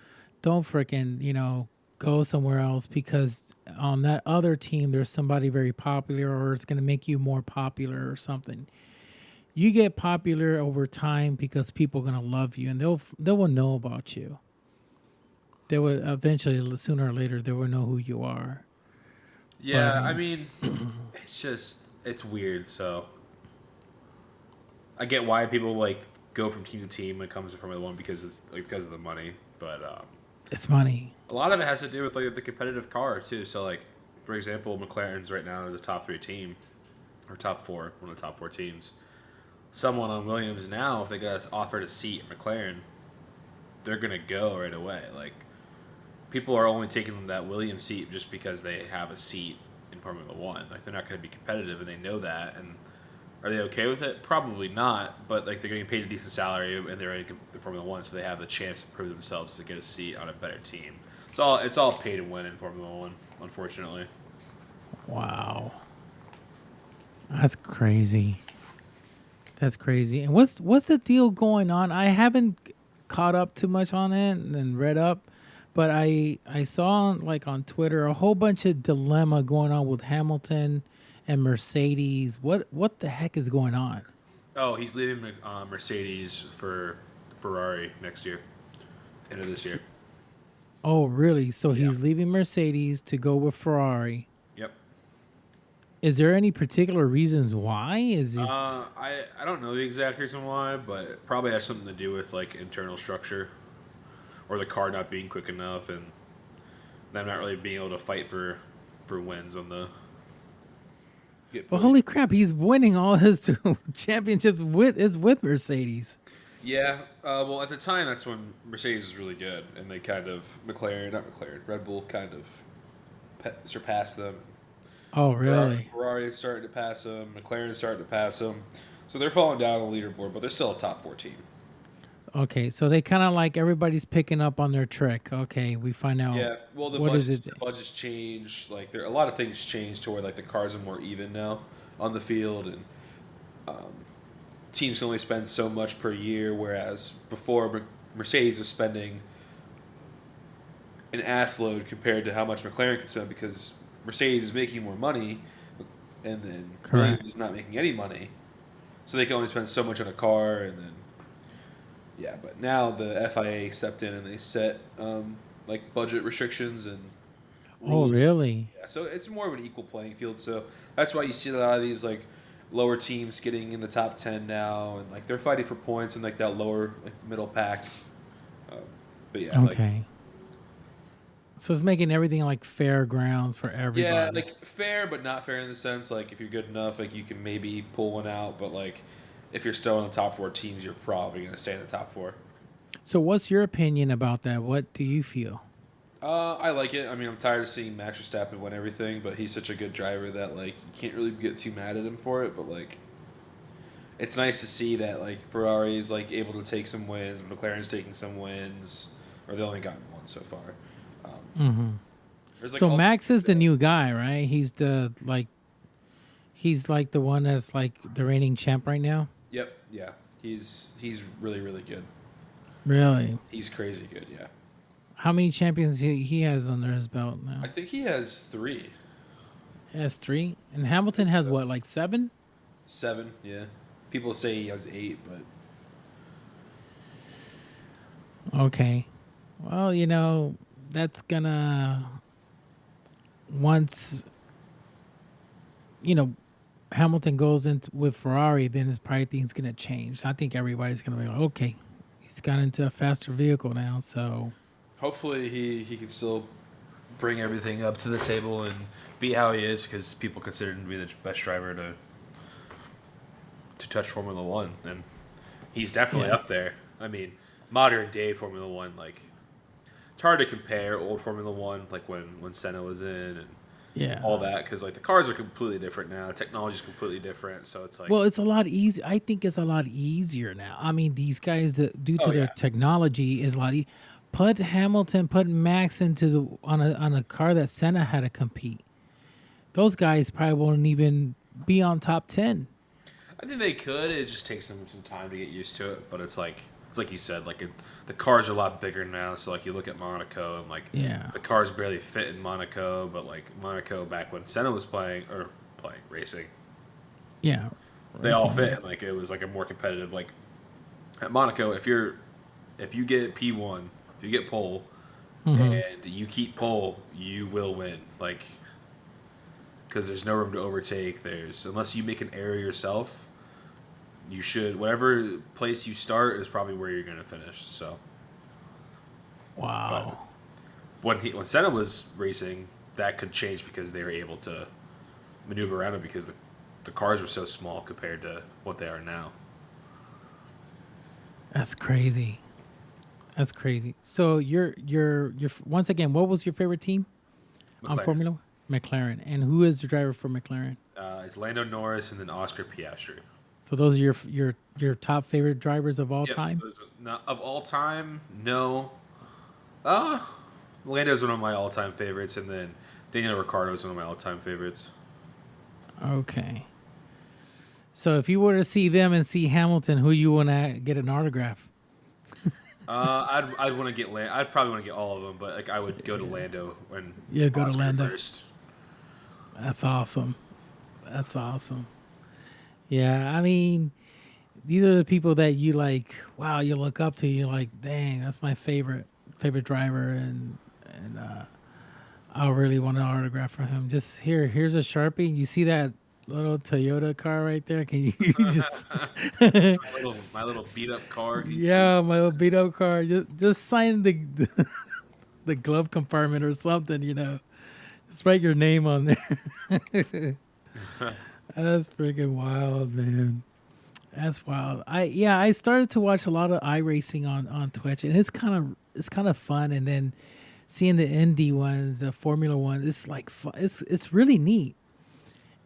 don't freaking go somewhere else because on that other team there's somebody very popular or it's going to make you more popular or something. You get popular over time because people are going to love you and they will know about you. They will eventually, sooner or later, they will know who you are. Yeah, But, I mean, it's weird. So I get why people like go from team to team when it comes to Formula One because it's like because of the money, but it's money. a lot of it has to do with like the competitive car too. So like, for example, McLaren's right now is a top 3 team, or top 4, one of the top 4 teams. Someone on Williams now, if they got offered a seat at McLaren, they're gonna go right away. Like, people are only taking that Williams seat just because they have a seat in Formula One. Like, they're not gonna be competitive, and they know that. And are they okay with it? Probably not. But like, they're getting paid a decent salary, and they're in the Formula One, so they have the chance to prove themselves to get a seat on a better team. It's all pay to win in Formula One, unfortunately. Wow, that's crazy. That's crazy. And what's the deal going on? I haven't caught up too much on it and read up, but I saw like on Twitter a whole bunch of dilemma going on with Hamilton and Mercedes. What the heck is going on? Oh, he's leaving Mercedes for Ferrari next year, end of this year. Oh, really? So Yeah. he's leaving Mercedes to go with Ferrari. Yep. Is there any particular reasons why? Is it? I don't know the exact reason why, but it probably has something to do with like internal structure, or the car not being quick enough, and them not really being able to fight for wins on the. Well, holy crap! He's winning all his championships with Mercedes. Yeah. Well, at the time, that's when Mercedes was really good, and they kind of Red Bull kind of surpassed them. Oh, really? Ferrari is starting to pass them. McLaren is starting to pass them. So they're falling down on the leaderboard, but they're still a top 4 team. Okay, so they kind of like everybody's picking up on their trick. Okay, we find out. Yeah, well, the budgets change. Like, a lot of things change to where like the cars are more even now on the field, and teams can only spend so much per year, whereas before Mercedes was spending an ass load compared to how much McLaren could spend because Mercedes is making more money, and then Williams is not making any money, so they can only spend so much on a car, and then but now the FIA stepped in and they set like budget restrictions and rules. Oh, really? Yeah, so it's more of an equal playing field. So that's why you see a lot of these like lower teams getting in the top 10 now, and like they're fighting for points in like that lower like middle pack. But yeah, okay. So it's making everything like fair grounds for everybody. Yeah, like fair, but not fair in the sense like if you're good enough, like you can maybe pull one out, but like if you're still in the top 4 teams, you're probably going to stay in the top 4. So what's your opinion about that? What do you feel? I like it. I mean, I'm tired of seeing Max Verstappen win everything, but he's such a good driver that like you can't really get too mad at him for it. But like, it's nice to see that like Ferrari is like able to take some wins, McLaren's taking some wins, or they only gotten one so far. Like, so Max is the new guy, right? He's like the one that's like the reigning champ right now. Yep. Yeah. He's really, really good. Really? He's crazy good. Yeah. How many champions he has under his belt now? I think he has 3. He has 3, and Hamilton has so. what, like 7? 7, yeah. People say he has 8, but Okay. Well, that's gonna once Hamilton goes into with Ferrari, then it's probably things gonna change. I think everybody's gonna be like, okay, he's got into a faster vehicle now, so hopefully he can still bring everything up to the table and be how he is, because people consider him to be the best driver to touch Formula One, and he's definitely up there. I mean, modern day Formula One, like, it's hard to compare old Formula One, like when Senna was in and all that, because like the cars are completely different now, technology is completely different, so it's like, well, it's a lot easy. I think it's a lot easier now. I mean, these guys, due to their yeah. technology, is a lot. Put Max into on a car that Senna had to compete. Those guys probably won't even be on top 10. I think they could. It just takes them some time to get used to it, but it's like you said, like the cars are a lot bigger now. So like you look at Monaco and like the cars barely fit in Monaco, but like Monaco back when Senna was playing racing, they all fit. Like it was like a more competitive. Like at Monaco, if you get P1, if you get pole, and you keep pole, you will win. Like, because there's no room to overtake. Unless you make an error yourself, you should, whatever place you start is probably where you're going to finish. So, wow. But when Senna was racing, that could change because they were able to maneuver around it because the cars were so small compared to what they are now. That's crazy. That's crazy. So you're once again, what was your favorite team on Formula One? McLaren. And who is the driver for McLaren? It's Lando Norris and then Oscar Piastri. So those are your top favorite drivers of all time? Of all time, no. Lando's one of my all-time favorites, and then Daniel Ricciardo is one of my all-time favorites. Okay. So if you were to see them and see Hamilton, who you want to get an autograph? I'd want to get I'd probably want to get all of them, but like I would go to Lando when go Oscar to Lando first. That's awesome. That's awesome. Yeah, I mean, these are the people that you like. Wow, you look up to. You're like, dang, that's my favorite driver, and I really want an autograph from him. Just here's a Sharpie. You see that little Toyota car right there? Can you just my little beat up car? Yeah, my little beat up car. Just sign the glove compartment or something. Just write your name on there. That's freaking wild, man. That's wild. I started to watch a lot of iRacing on Twitch, and it's kind of fun. And then seeing the Indy ones, the Formula One, it's like fun. It's really neat.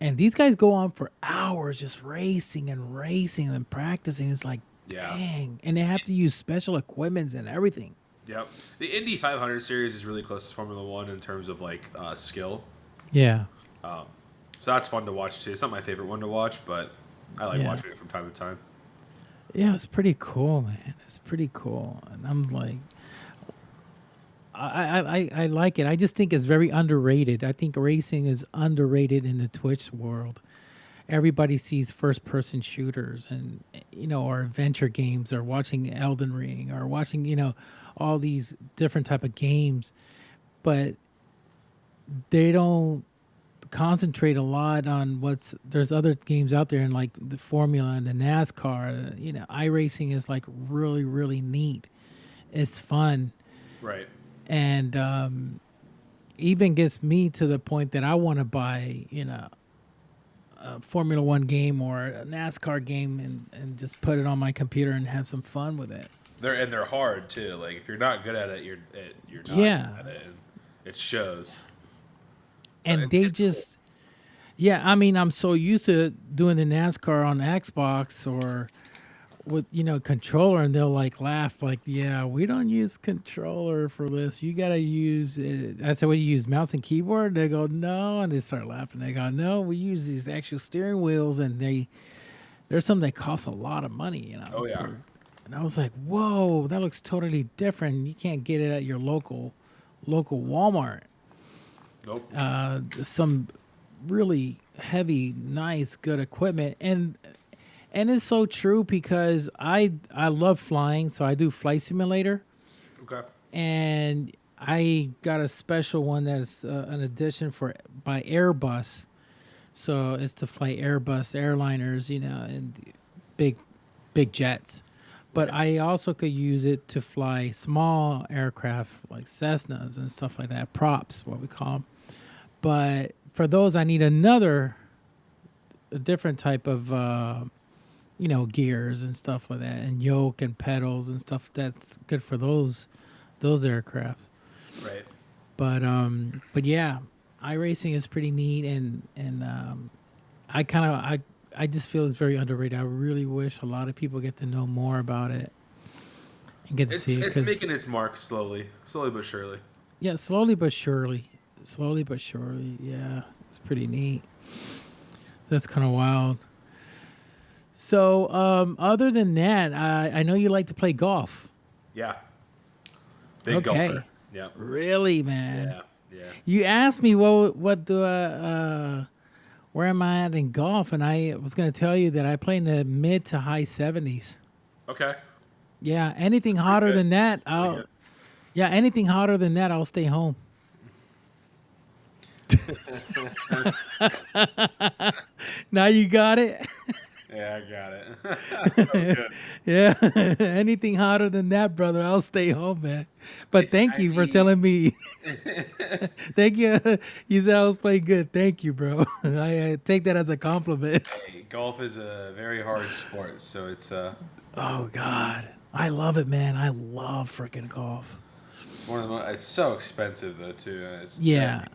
And these guys go on for hours just racing and practicing. It's like, dang. And they have to use special equipment and everything. Yep. The Indy 500 series is really close to Formula One in terms of like skill. Yeah. So that's fun to watch too. It's not my favorite one to watch, but I like watching it from time to time. Yeah, it's pretty cool, man. It's pretty cool. And I'm like, I like it. I just think it's very underrated. I think racing is underrated in the Twitch world. Everybody sees first-person shooters and, or adventure games, or watching Elden Ring, or watching, all these different type of games. But they don't concentrate a lot on there's other games out there, and like the Formula and the NASCAR. iRacing is like really, really neat. It's fun. Right. And even gets me to the point that I want to buy, a Formula One game or a NASCAR game and just put it on my computer and have some fun with it. They're hard too. Like if you're not good at it, you're not good at it, and it shows. And they just, cool. I mean, I'm so used to doing the NASCAR on Xbox or with controller, and they'll like laugh like, yeah, we don't use controller for this, you gotta use it. I said, what do you use, mouse and keyboard? They go, no. And they start laughing. They go, no, we use these actual steering wheels, and there's something that costs a lot of money. Oh yeah. And I was like, whoa, that looks totally different. You can't get it at your local Walmart. Nope. Some really heavy, nice, good equipment. And it's so true because I love flying, so I do flight simulator. Okay. And I got a special one that's an edition by Airbus. So it's to fly Airbus airliners, and big jets. But I also could use it to fly small aircraft like Cessnas and stuff like that, props, what we call them. But for those, I need a different type of, gears and stuff like that, and yoke and pedals and stuff that's good for those aircraft. Right. But yeah, iRacing is pretty neat, and I just feel it's very underrated. I really wish a lot of people get to know more about it and get to see it. It's making its mark slowly but surely. Yeah, slowly but surely. Yeah, it's pretty neat. That's kind of wild. So, other than that, I know you like to play golf. Yeah. Big golfer. Yeah. Really, man. Yeah. You asked me what do I where am I at in golf, and I was going to tell you that I play in the mid to high 70s. Okay. Yeah, anything hotter than that, anything hotter than that, I'll stay home. Now you got it. Yeah, I got it. That was good. Yeah, anything hotter than that, brother, I'll stay home, man. But thank you for telling me. Thank you. You said I was playing good. Thank you, bro. I take that as a compliment. Hey, golf is a very hard sport, so it's Oh God, I love it, man. I love freaking golf. one of the it's so expensive though too.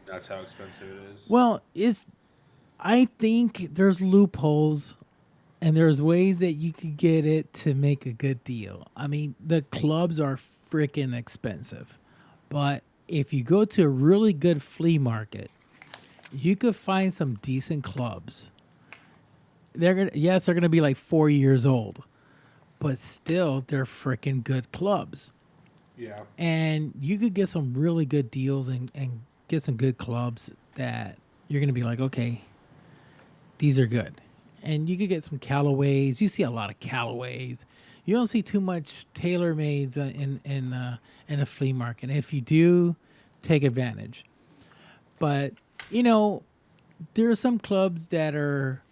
That's how expensive it is. Well, I think there's loopholes. And there's ways that you could get it to make a good deal. I mean, the clubs are freaking expensive. But if you go to a really good flea market, you could find some decent clubs. They're gonna be like 4 years old. But still, they're freaking good clubs. Yeah. And you could get some really good deals and get some good clubs that you're gonna be like, okay, these are good. And you could get some Callaways. You see a lot of Callaways. You don't see too much TaylorMades in a flea market. If you do, take advantage. But there are some clubs that are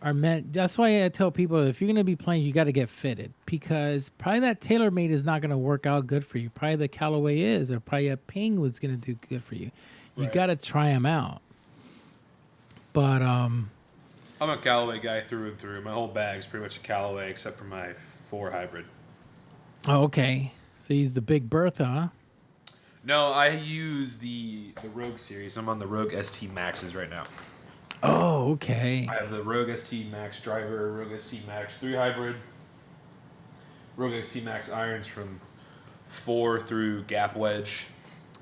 meant. That's why I tell people if you're going to be playing, you got to get fitted, because probably that TaylorMade is not going to work out good for you. Probably the Callaway is, or probably a Ping was going to do good for you. You got to try them out. But I'm a Callaway guy through and through. My whole bag's pretty much a Callaway except for my 4 hybrid. Oh, okay. So you use the Big Bertha, huh? No, I use the Rogue series. I'm on the Rogue ST Maxes right now. Oh, okay. I have the Rogue ST Max driver, Rogue ST Max 3 hybrid, Rogue ST Max irons from 4 through gap wedge.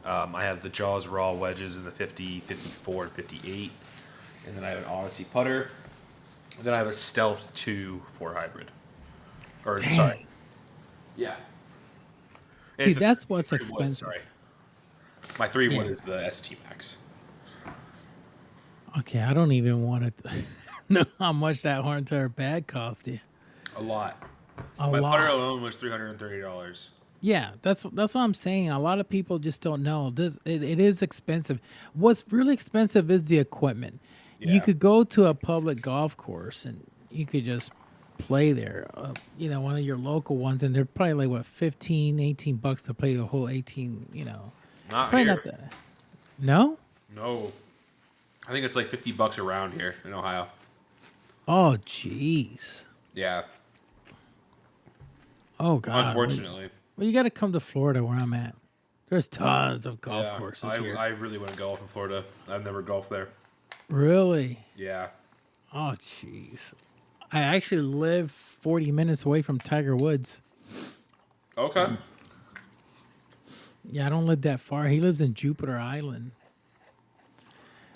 I have the Jaws Raw wedges in the 50, 54, and 58. And then I have an Odyssey putter. And then I have a Stealth 2 4 hybrid. Dang. Sorry. Yeah. See, that's what's expensive. Sorry. My 3 wood is the ST Max. Okay, I don't even want to know how much that entire bag cost you. A lot. My putter alone was $330. Yeah, that's what I'm saying. A lot of people just don't know. It is expensive. What's really expensive is the equipment. Yeah. You could go to a public golf course and you could just play there. One of your local ones, and they're probably like $15-$18 to play the whole 18. Not here. Not that. No. No. I think it's like $50 around here in Ohio. Oh, jeez. Yeah. Oh God. Unfortunately. Well, you got to come to Florida where I'm at. There's tons of golf courses here. I really want to golf in Florida. I've never golfed there. Really? Yeah. Oh, jeez. I actually live 40 minutes away from Tiger Woods. Okay. Yeah, I don't live that far. He lives in Jupiter Island.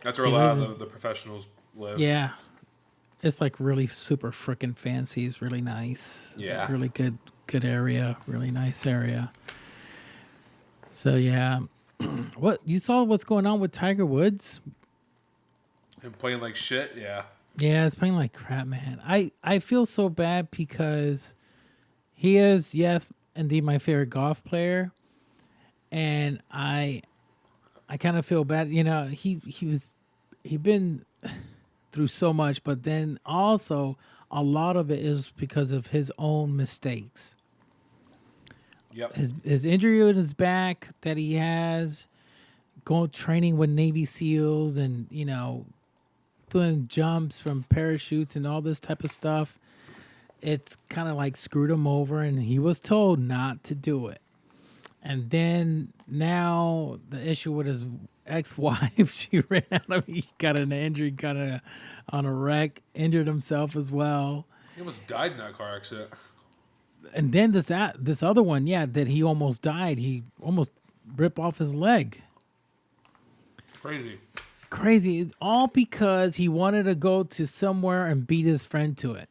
That's where a lot of the professionals live. Yeah. It's like really super freaking fancy. It's really nice. Yeah. Really good good area, really nice area. So yeah, what you saw what's going on with Tiger Woods? Him playing like shit, yeah. Yeah, it's playing like crap, man. I feel so bad because he is, yes, indeed my favorite golf player, and I kind of feel bad. You know, he been through so much, but then also a lot of it is because of his own mistakes. Yep. His injury with his back that he has, going training with Navy SEALs, and doing jumps from parachutes and all this type of stuff. It's kind of like screwed him over, and he was told not to do it. And then now the issue with his ex-wife, she ran out of, he got an injury, on a wreck, injured himself as well. He almost died in that car accident. And then this other one, yeah, that he almost died. He almost ripped off his leg. Crazy. It's all because he wanted to go to somewhere and beat his friend to it,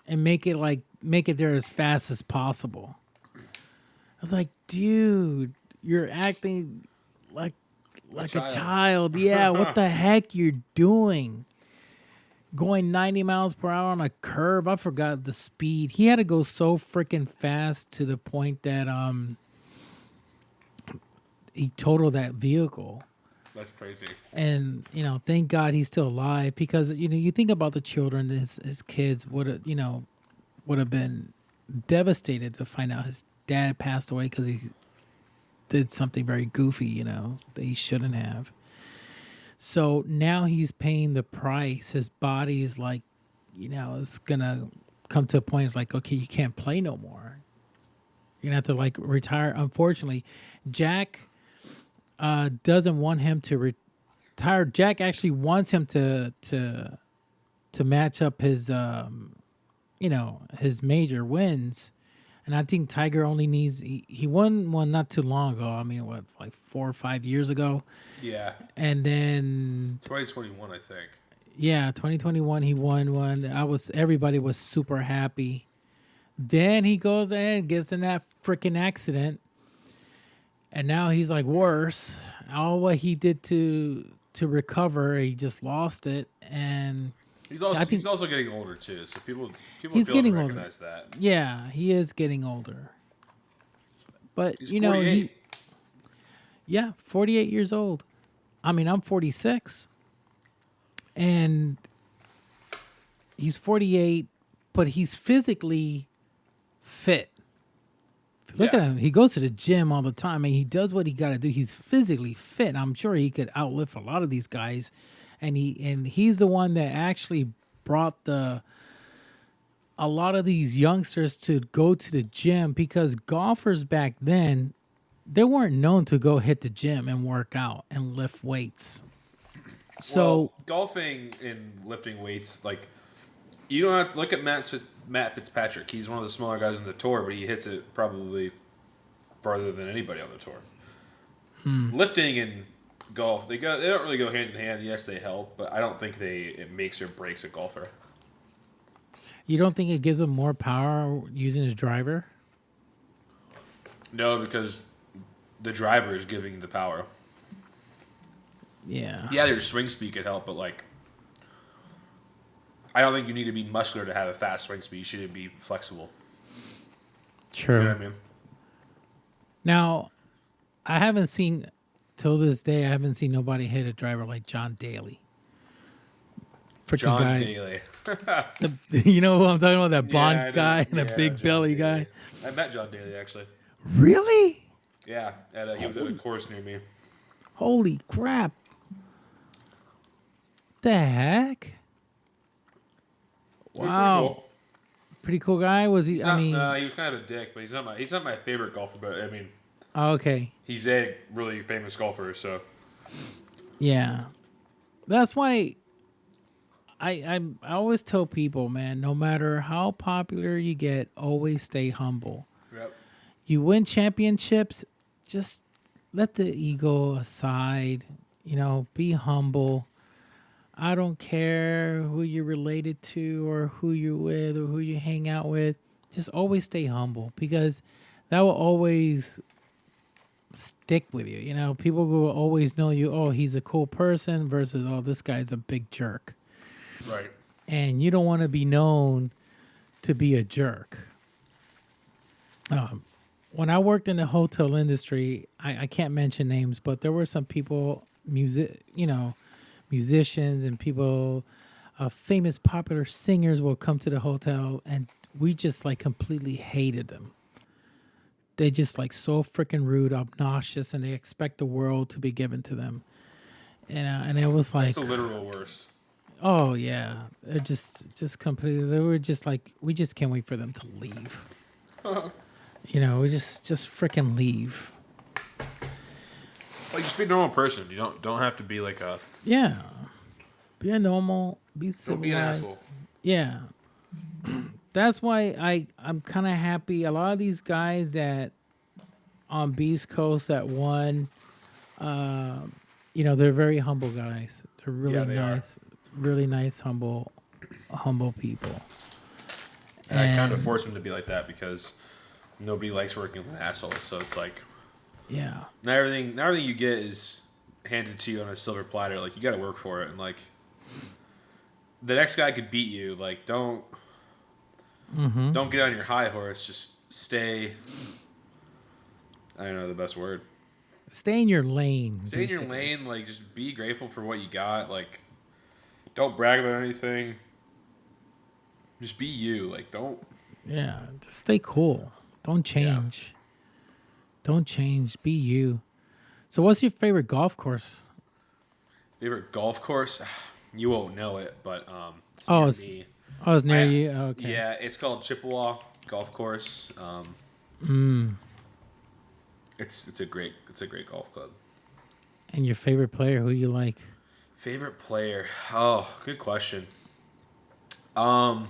and make it there as fast as possible. I was like, dude, you're acting like a child. Yeah, what the heck you're doing? Going 90 miles per hour on a curve. I forgot the speed. He had to go so freaking fast to the point that he totaled that vehicle. That's crazy. And thank God he's still alive, because you think about the children, his kids would have been devastated to find out his dad passed away because he did something very goofy, that he shouldn't have. So now he's paying the price. His body is like, it's gonna come to a point. It's like, okay, you can't play no more. You're gonna have to like retire. Unfortunately, Jack doesn't want him to retire. Jack actually wants him to match up his his major wins. And I think Tiger only needs, he won one not too long ago. I mean, what, like 4 or 5 years ago? Yeah. And then 2021, I think. Yeah, 2021 he won one. Everybody was super happy. Then he goes ahead and gets in that freaking accident. And now he's like worse. All what he did to recover, he just lost it. And he's also getting older too, so people he's fail getting to recognize older. that. Yeah, he is getting older. But he's 48. 48 years old. I mean, I'm 46. And he's 48, but he's physically fit. Look at him. He goes to the gym all the time, and he does what he got to do. He's physically fit. I'm sure he could outlift a lot of these guys. And he's the one that actually brought a lot of these youngsters to go to the gym, because golfers back then, they weren't known to go hit the gym and work out and lift weights. So golfing and lifting weights, like, you don't have to look at Matt Fitzpatrick. He's one of the smaller guys on the tour, but he hits it probably farther than anybody on the tour. Lifting and golf, they don't really go hand in hand. Yes, they help, but I don't think it makes or breaks a golfer. You don't think it gives him more power using a driver? No, because the driver is giving the power. Yeah. Yeah, their swing speed could help, but like, I don't think you need to be muscular to have a fast swing speed. You should be flexible. True. You know what I mean? Now, I haven't seen, till this day, I haven't seen nobody hit a driver like John Daly. John Daly. You know who I'm talking about? That blonde guy and a big belly guy. I met John Daly, actually. Really? Yeah, he was at a course near me. Holy crap. The heck? Wow. Pretty cool guy. Was he? He was kind of a dick, but he's not my favorite golfer. But I mean, okay. He's a really famous golfer, so yeah, that's why I always tell people, man, no matter how popular you get, always stay humble. Yep. You win championships, just let the ego aside. Be humble. I don't care who you're related to or who you're with or who you hang out with. just always stay humble, because that will always stick with you. You know, people will always know you. Oh, he's a cool person versus, oh, this guy's a big jerk. Right. And you don't want to be known to be a jerk. When I worked in the hotel industry, I can't mention names, but there were some people, musicians and people, famous popular singers will come to the hotel, and we just like completely hated them. They just like so freaking rude, obnoxious, and they expect the world to be given to them. And it was like, That's the literal worst. oh yeah, they're just completely. They were just like, we just can't wait for them to leave. You know, we just freaking leave. Like, just be a normal person. You don't have to be like a... Yeah, be a normal, be civilized. Don't be an asshole. Yeah, that's why I'm kind of happy. A lot of these guys that on Beastcoast that won, they're very humble guys. They're really nice, really nice, humble people. And I kind of force them to be like that because nobody likes working with an asshole. So it's like, yeah, not everything you get is handed to you on a silver platter. Like, you got to work for it, and like, the next guy could beat you. Like, don't get on your high horse. Just stay. I don't know the best word. Stay in your lane. Stay in your lane. Like, just be grateful for what you got. Like, don't brag about anything. Just be you. Like, don't. Yeah, just stay cool. Don't change. Yeah. Don't change. Be you. So, what's your favorite golf course? Favorite golf course? You won't know it, but it's near me. Oh, it's near you. Oh, okay. Yeah, it's called Chippewa Golf Course. It's a great golf club. And your favorite player? Who you like? Favorite player? Oh, good question. I'll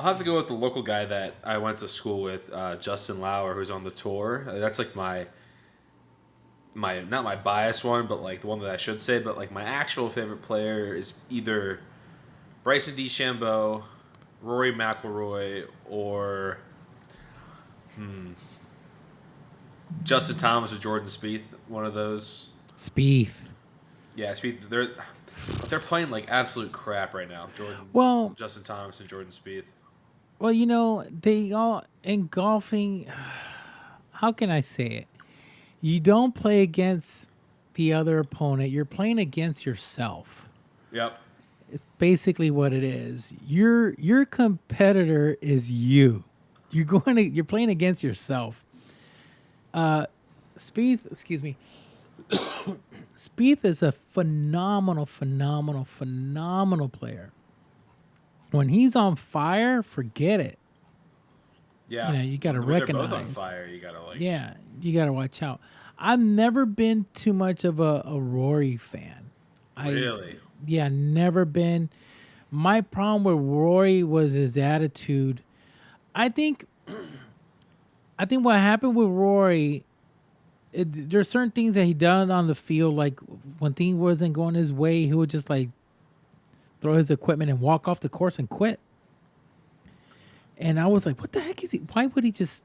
have to go with the local guy that I went to school with, Justin Lauer, who's on the tour. That's like my not my biased one, but like the one that I should say. But like my actual favorite player is either Bryson DeChambeau, Rory McIlroy, or Justin Thomas or Jordan Spieth. One of those. Spieth. Yeah, Spieth. They're playing like absolute crap right now. Justin Thomas and Jordan Spieth. Well, they all in golfing. How can I say it? You don't play against the other opponent. You're playing against yourself. Yep. It's basically what it is. Your competitor is you. You're playing against yourself. Spieth, excuse me. Spieth is a phenomenal player. When he's on fire, forget it. Yeah, you got to recognize. They're both on fire. You got to like. Yeah, you got to watch out. I've never been too much of a Rory fan. Really? Yeah, never been. My problem with Rory was his attitude. I think what happened with Rory, there's certain things that he done on the field, like when things wasn't going his way, he would just like throw his equipment and walk off the course and quit. And I was like, what the heck is he? Why would he just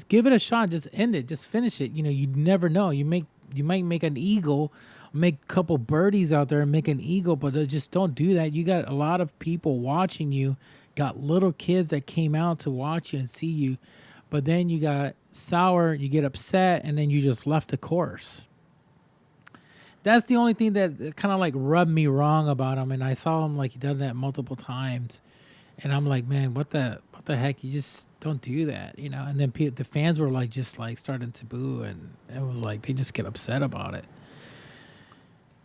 give it a shot, just end it, just finish it. You never know. You might make an eagle, make a couple birdies out there and make an eagle, but just don't do that. You got a lot of people watching you, got little kids that came out to watch you and see you, but then you got sour, you get upset, and then you just left the course. That's the only thing that kind of like rubbed me wrong about him. And I saw him like he done that multiple times, and I'm like, man, what the heck? You just don't do that, And then the fans were like just like starting to boo, and it was like they just get upset about it.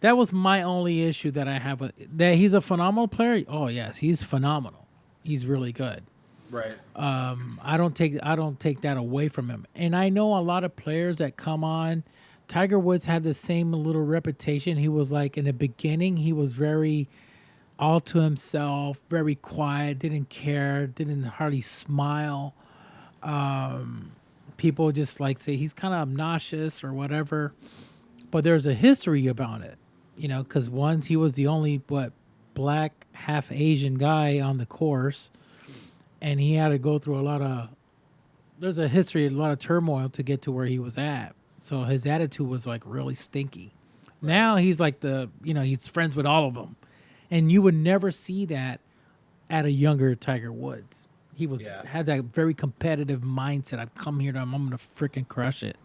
That was my only issue that I have with that. He's a phenomenal player. Oh yes, he's phenomenal. He's really good. Right. I don't take that away from him. And I know a lot of players that come on. Tiger Woods had the same little reputation. He was like in the beginning, he was very all to himself, very quiet, didn't care, didn't hardly smile. People just like say he's kind of obnoxious or whatever. But there's a history about it, because once he was the only black, half Asian guy on the course. and he had to go through a lot of. There's a history, a lot of turmoil to get to where he was at. So his attitude was like really stinky. Now he's like he's friends with all of them, and you would never see that at a younger Tiger Woods. He had that very competitive mindset. I've come here I'm gonna freaking crush it.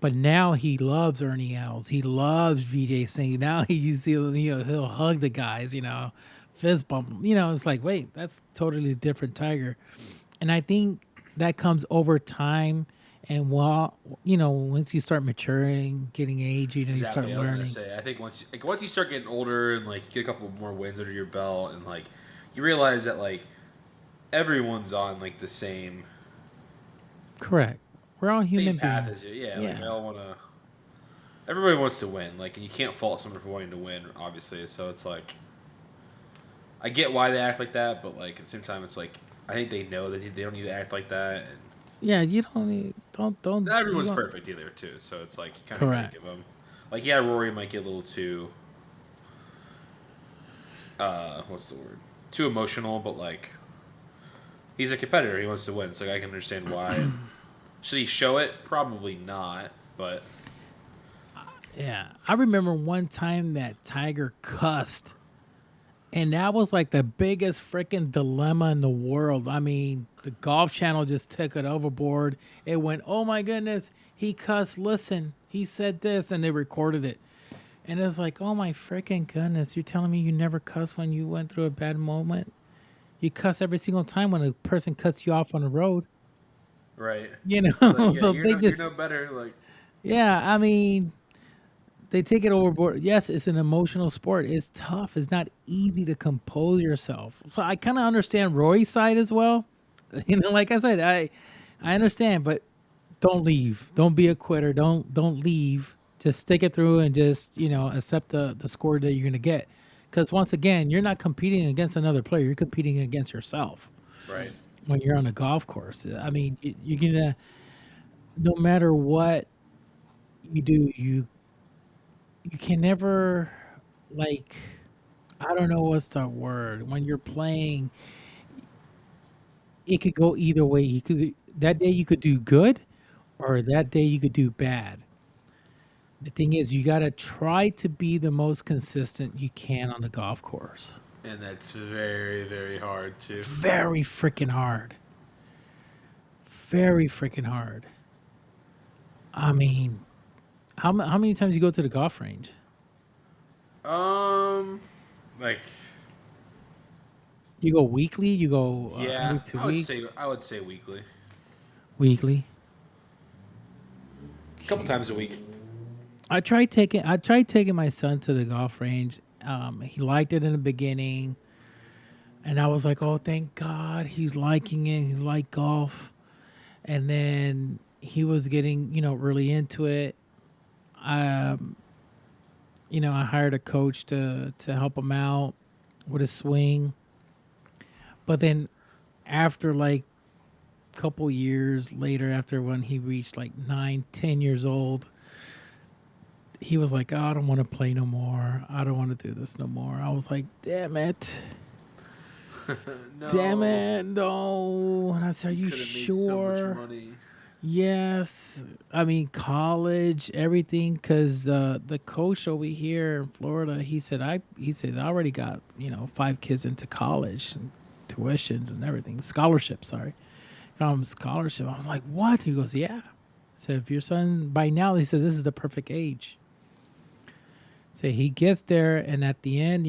But now he loves Ernie Els. He loves VJ Singh. Now he'll hug the guys, fist bump them. It's like, wait, that's totally a different Tiger. And I think that comes over time. And once you start maturing, getting age, you start learning. I was gonna say, I think once you start getting older and like get a couple more wins under your belt, and like you realize that like everyone's on like the same. Correct. We're all human path beings. As you. Like we all want to. Everybody wants to win, like, and you can't fault someone for wanting to win, obviously. So it's like, I get why they act like that, but like at the same time, it's like I think they know that they don't need to act like that. And yeah, you don't need don't. Not everyone's perfect either, too. So it's like you kind of gotta give them. Like, yeah, Rory might get a little too. What's the word? Too emotional, but like, he's a competitor. He wants to win, so I can understand why. Should he show it? Probably not, but. Yeah, I remember one time that Tiger cussed, and that was like the biggest freaking dilemma in the world. I mean, the Golf Channel just took it overboard. It went, oh my goodness, he cussed. Listen, he said this, and they recorded it. And it's like, oh my freaking goodness, you're telling me you never cussed when you went through a bad moment? You cuss every single time when a person cuts you off on the road. Right. Like, so you know better. Like. Yeah, I mean. They take it overboard. Yes, it's an emotional sport. It's tough. It's not easy to compose yourself. So I kind of understand Roy's side as well. Like I said, I understand, but don't leave. Don't be a quitter. Don't leave. Just stick it through and just, accept the score that you're going to get. Because once again, you're not competing against another player. You're competing against yourself. Right. When you're on a golf course. I mean, you're going to, no matter what you do, you can never, like, I don't know what's the word. When you're playing, it could go either way. That day you could do good, or that day you could do bad. The thing is, you got to try to be the most consistent you can on the golf course. And that's very, very hard, too. Very freaking hard. Very freaking hard. I mean... How many times you go to the golf range? Like you go weekly. You go every 2 weeks. I would say weekly. Weekly. A couple times a week. I tried taking my son to the golf range. He liked it in the beginning, and I was like, "Oh, thank God, he's liking it. He liked golf." And then he was getting, really into it. I hired a coach to help him out with his swing. But then after like a couple years later, after when he reached like 9-10 years old, he was like, oh, I don't want to play no more. I don't want to do this no more. I was like, damn it. No. Damn it, no. And I said, are you sure? So much money. Yes, I mean college, everything. Because the coach over here in Florida, he said I already got 5 kids into college, and tuitions and everything, scholarships. Scholarship. I was like, what? He goes, yeah. I said, if your son by now, he said this is the perfect age. So he gets there, and at the end,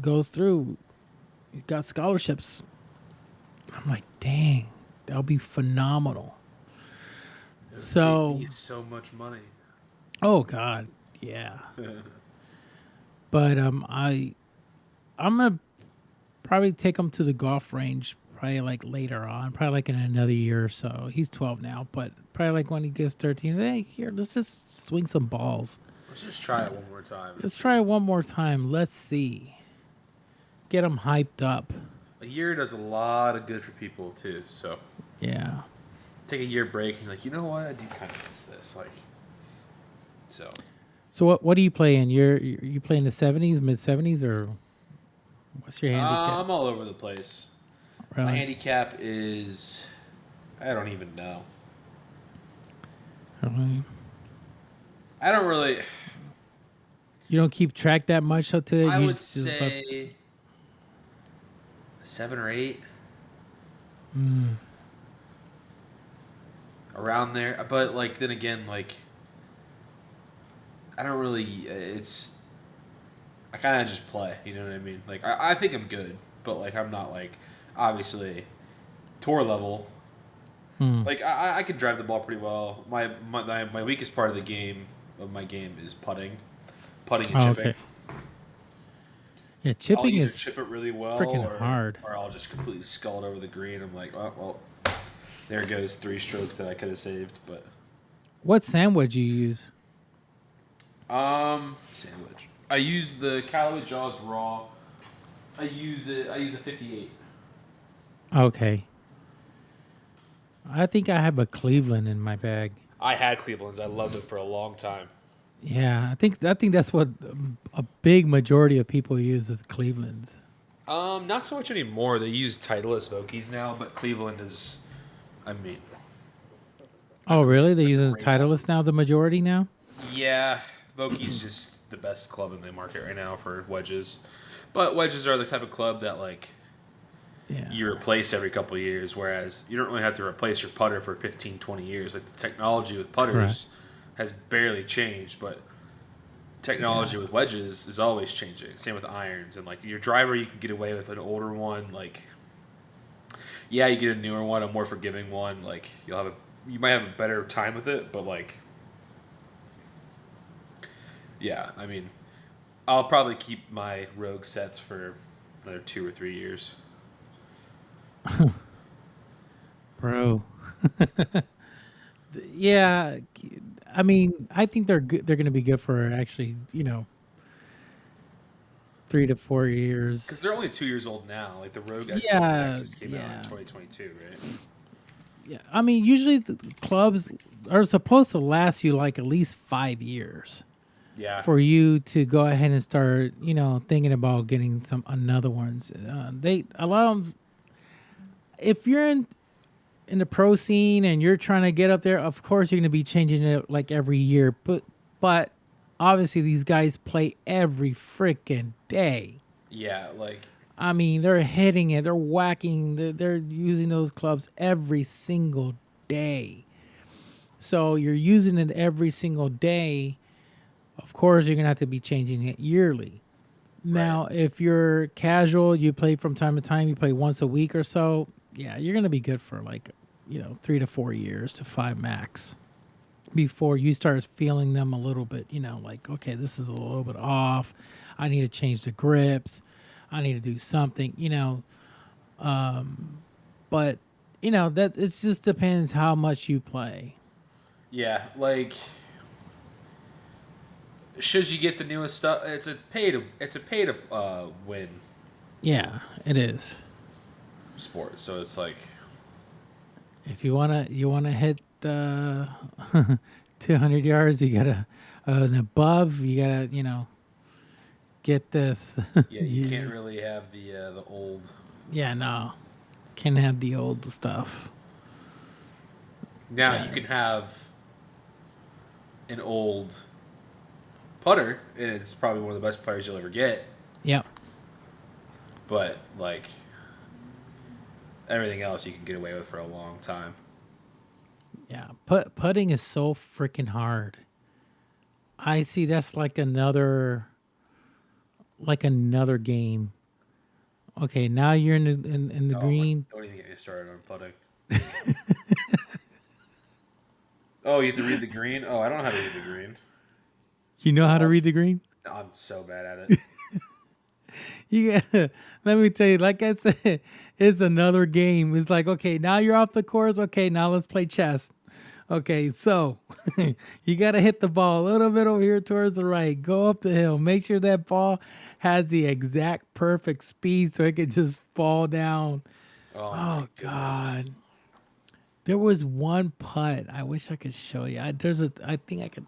goes through. He got scholarships. I'm like, dang. That'll be phenomenal. So he's so much money. Oh God, yeah. But I'm gonna probably take him to the golf range probably like later on, probably like in another year or so. He's 12 now, but probably like when he gets 13, hey, here, let's just swing some balls. Let's just try it one more time. Let's try it one more time. Let's see. Get him hyped up. A year does a lot of good for people too. So yeah, take a year break and you're like, you know what? I do kind of miss this. Like, so what do you play in? You play in the 70s, mid 70s, or what's your handicap? I'm all over the place. My Really? handicap is, I don't even know. Really? I don't really. You don't keep track that much to it. I You would just let- say 7 or 8. Around there, but like then again, like I don't really. It's I kind of just play. You know what I mean? Like I think I'm good, but like I'm not like obviously tour level. Like I can drive the ball pretty well. My weakest part of my game is putting and chipping. Okay. Yeah, I'll chipping either is chip it really well freaking hard. or I'll just completely skull it over the green. I'm like, oh, well, there goes 3 strokes that I could have saved. But What sandwich you use? sandwich. I use the Callaway Jaws Raw. I use a 58. Okay. I think I have a Cleveland in my bag. I had Cleveland's. I loved it for a long time. Yeah, I think that's what a big majority of people use is Cleveland's. Not so much anymore. They use Titleist Vokies now, but Cleveland is, I mean, Oh, really? They're using great Titleist now, the majority now? yeah, Vokie's just the best club in the market right now for wedges. But wedges are the type of club that like Yeah. you replace every couple of years, whereas you don't really have to replace your putter for 15, 20 years. Like the technology with putters Correct. has barely changed, but technology with wedges is always changing. Same with irons. And like your driver, you can get away with an older one. Like, yeah, you get a newer one, a more forgiving one. Like you might have a better time with it, but like, yeah, I mean, I'll probably keep my Rogue sets for another 2 or 3 years. Bro. Yeah, I mean, I think they're good. They're going to be good for actually, 3 to 4 years. Because they're only 2 years old now. Like the Rogue S2 Yeah, Nexus came out in yeah. 2022, right? Yeah, I mean, usually the clubs are supposed to last you like at least 5 years Yeah. for you to go ahead and start, thinking about getting some another ones. A lot of them, if you're in the pro scene and you're trying to get up there, of course you're going to be changing it like every year. But obviously these guys play every freaking day. Yeah, like I mean, they're hitting it, they're whacking, they're using those clubs every single day. So you're using it every single day. Of course, you're going to have to be changing it yearly. Now, if you're casual, you play from time to time, you play once a week or so, yeah, you're going to be good for like, 3 to 4 years to 5 max before you start feeling them a little bit, like, okay, this is a little bit off. I need to change the grips. I need to do something, but that it just depends how much you play. yeah, like should you get the newest stuff? It's a pay to win Yeah, it is. sport. So it's like If you wanna hit 200 yards, you gotta and above, you gotta get this. yeah, you can't really have the old. Yeah, no, can't have the old stuff. Now Yeah. you can have an old putter, and it's probably one of the best players you'll ever get. Yep. But like everything else, you can get away with for a long time. Yeah, putting is so freaking hard. I see that's like another game. Okay, now you're in the green. Don't even get me started on putting. Oh, you have to read the green? Oh, I don't know how to read the green. You know how to read the green? No, I'm so bad at it. You gotta, let me tell you, like I said, it's another game. It's like, okay, now you're off the course. Okay, now let's play chess. Okay, so you got to hit the ball a little bit over here towards the right. Go up the hill. Make sure that ball has the exact perfect speed so it can just fall down. Oh, God. There was one putt. I wish I could show you. I think I could.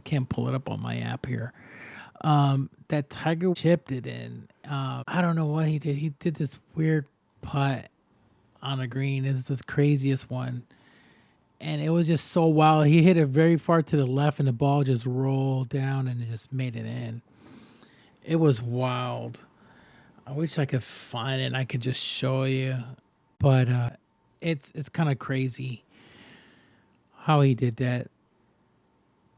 Can't pull it up on my app here. That Tiger chipped it in. I don't know what he did. He did this weird putt, on a green. It's the craziest one. And it was just so wild. He hit it very far to the left, and the ball just rolled down and it just made it in. It was wild. I wish I could find it and I could just show you. But it's kind of crazy how he did that.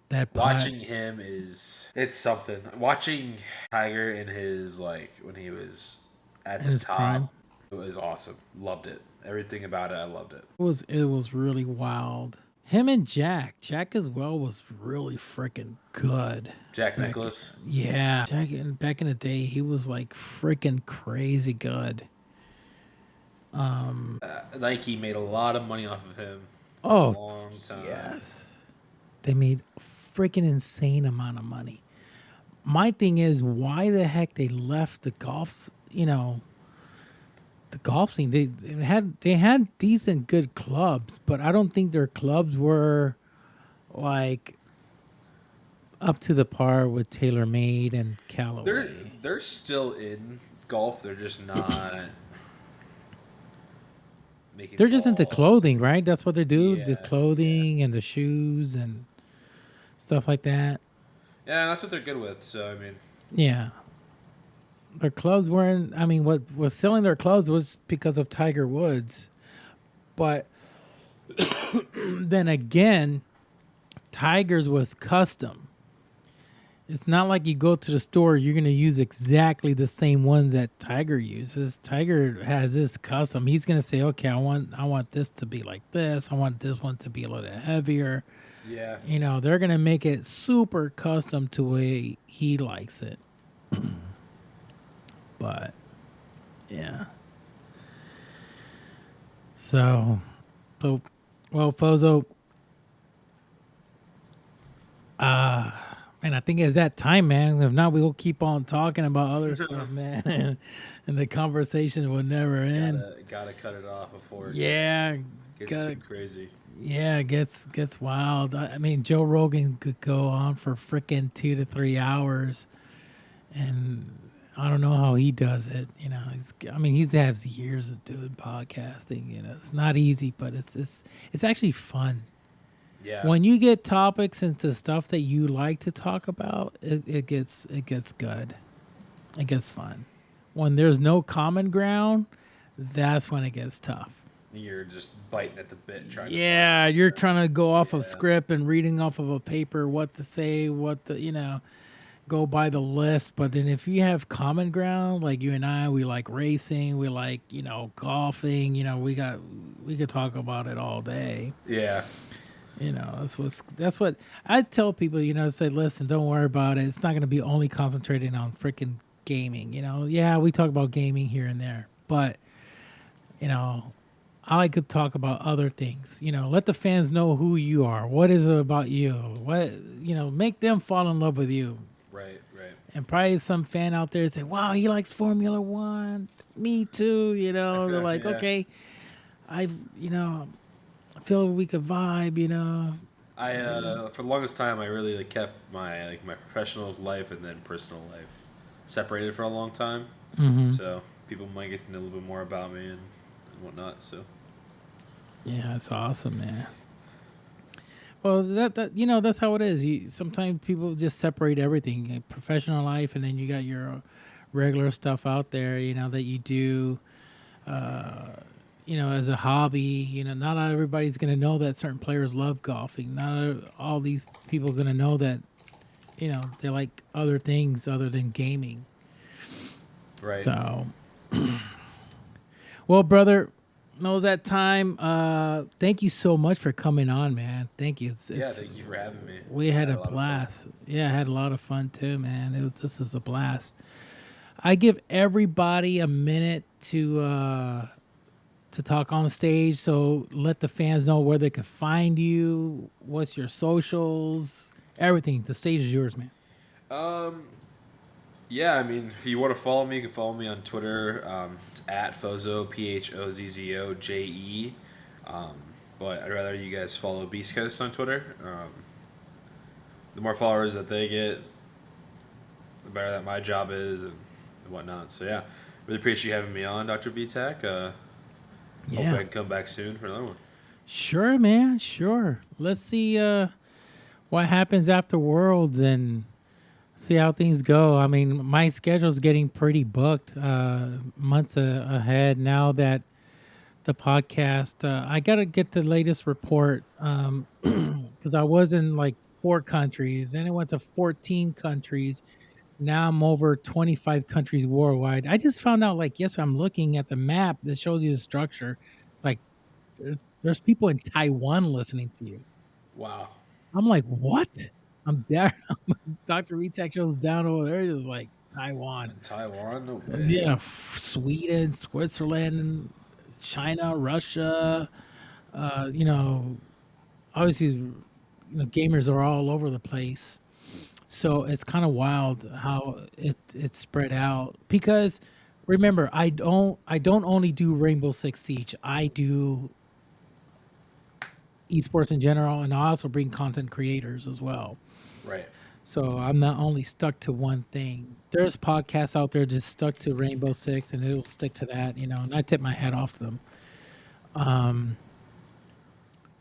That putt. Watching him it's something. Watching Tiger in his when he was at the top, prime. it was awesome. Loved it. Everything about it, I loved it. It was really wild. Him and Jack as well was really freaking good. Jack Nicklaus. Yeah, Jack. Back in the day, he was like freaking crazy good. Nike made a lot of money off of him. Oh, a long time. Yes, they made a freaking insane amount of money. My thing is, why the heck they left the golf? The golf scene. They had decent, good clubs, but I don't think their clubs were like up to the par with TaylorMade and Callaway. They're still in golf. They're just not making. They're just into clothing, right? That's what they do. Yeah, the clothing and the shoes and stuff like that. Yeah, that's what they're good with. So I mean, yeah. Their clubs weren't. I mean, what was selling their clubs was because of Tiger Woods, but then again, Tiger's was custom. It's not like you go to the store, you're going to use exactly the same ones that Tiger uses. Tiger has this custom. He's going to say, okay, I want this to be like this. I want this one to be a little heavier. yeah. They're going to make it super custom to the way he likes it. But, yeah. So, well, Phozzo, man, I think it's that time, man. If not, we will keep on talking about other stuff, man. And the conversation will never end. Gotta cut it off before it gets too crazy. Yeah, it gets wild. I mean, Joe Rogan could go on for freaking 2 to 3 hours, and I don't know how he does it. He has years of doing podcasting. It's not easy, but it's actually fun. Yeah. When you get topics into stuff that you like to talk about, it gets good. It gets fun. When there's no common ground, that's when it gets tough. You're just biting at the bit trying to you're trying to go off of script and reading off of a paper what to say, go by the list. But then if you have common ground, like you and I, we like racing, we like, golfing, we could talk about it all day. Yeah. That's what I tell people, say, listen, don't worry about it. It's not going to be only concentrating on freaking gaming, Yeah, we talk about gaming here and there, but, I like to talk about other things, let the fans know who you are. What is it about you? Make them fall in love with you. Right. And probably some fan out there say, wow, he likes Formula One. Me too. They're like, okay, I feel we could vibe, I for the longest time I really kept my professional life and then personal life separated for a long time. Mm-hmm. So people might get to know a little bit more about me and whatnot. So yeah, it's awesome, man. Well, that's how it is. Sometimes people just separate everything, professional life, and then you got your regular stuff out there, that you do. As a hobby, not everybody's going to know that certain players love golfing. Not all these people are going to know that, they like other things other than gaming. Right. So, well, brother, knows that time. Thank you so much for coming on, man. Thank you. Thank you for having me. We had a blast. Yeah, I had a lot of fun too, man. This was a blast. I give everybody a minute to talk on stage, so let the fans know where they can find you, what's your socials, everything. The stage is yours, man. Yeah, if you want to follow me, you can follow me on Twitter. It's at Phozzo, PHOZZOJE. But I'd rather you guys follow Beastcoast on Twitter. The more followers that they get, the better that my job is and whatnot. So yeah, really appreciate you having me on, Dr. VTach. Hope I can come back soon for another one. Sure, man. Sure. Let's see what happens after Worlds and see how things go. I mean, my schedule's getting pretty booked months ahead now that the podcast. I got to get the latest report because I was in like 4 countries, then it went to 14 countries. Now I'm over 25 countries worldwide. I just found out like yes, I'm looking at the map that shows you the structure. Like there's people in Taiwan listening to you. Wow. I'm like, what? I'm there. Dr. VTech shows down over there. Just like Taiwan. Taiwan? No way. Yeah, Sweden, Switzerland, China, Russia. Obviously, gamers are all over the place. So it's kind of wild how it's spread out. Because remember, I don't only do Rainbow Six Siege. I do esports in general, and I also bring content creators as well. Right. So I'm not only stuck to one thing. There's podcasts out there just stuck to Rainbow Six, and it'll stick to that, and I tip my hat off to them.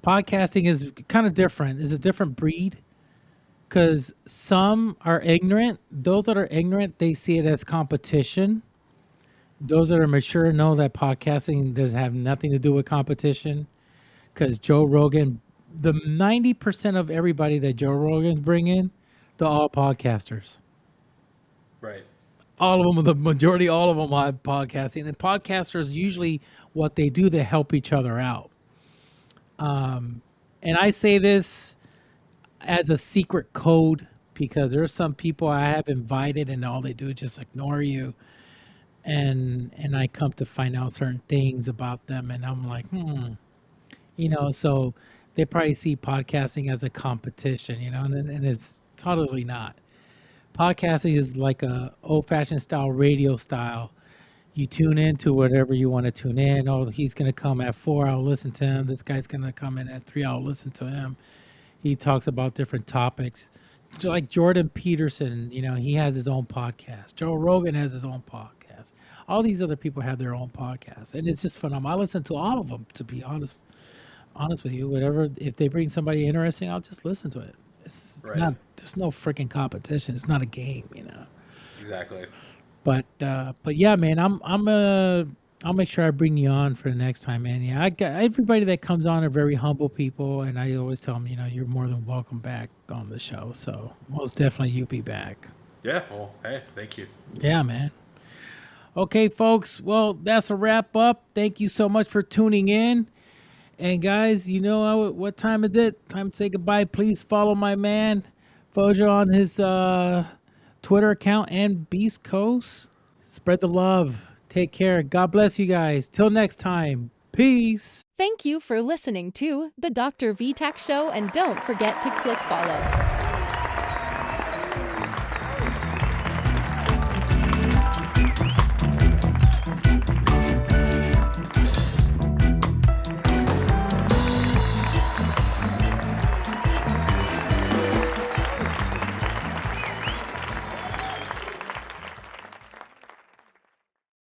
Podcasting is kind of different. It's a different breed because some are ignorant. Those that are ignorant, they see it as competition. Those that are mature know that podcasting does have nothing to do with competition. Because Joe Rogan, the 90% of everybody that Joe Rogan's bring in, they're all podcasters. Right. All of them, the majority, all of them are podcasting. And podcasters, usually what they do, they help each other out. And I say this as a secret code because there's some people I have invited and all they do is just ignore you. And I come to find out certain things about them and I'm like, so they probably see podcasting as a competition, and it's totally not. Podcasting is like a old-fashioned style radio style. You tune in to whatever you want to tune in. Oh, he's going to come at 4, I'll listen to him. This guy's going to come in at 3, I'll listen to him. He talks about different topics. Like Jordan Peterson, he has his own podcast. Joe Rogan has his own podcast. All these other people have their own podcasts. And it's just phenomenal. I listen to all of them, to be honest with you. Whatever, if they bring somebody interesting, I'll just listen to it. It's not, there's no freaking competition. It's not a game, Exactly. But yeah, man, I'll make sure I bring you on for the next time, man. Yeah, I got everybody that comes on are very humble people, and I always tell them, you're more than welcome back on the show. So most definitely you'll be back. Yeah. Well, hey, thank you. Yeah, man. Okay, folks. Well, that's a wrap up. Thank you so much for tuning in. And guys, what time is it? Time to say goodbye. Please follow my man Phozzo on his Twitter account and Beastcoast. Spread the love. Take care. God bless you guys. Till next time. Peace. Thank you for listening to the Dr. VTach Show, and don't forget to click follow.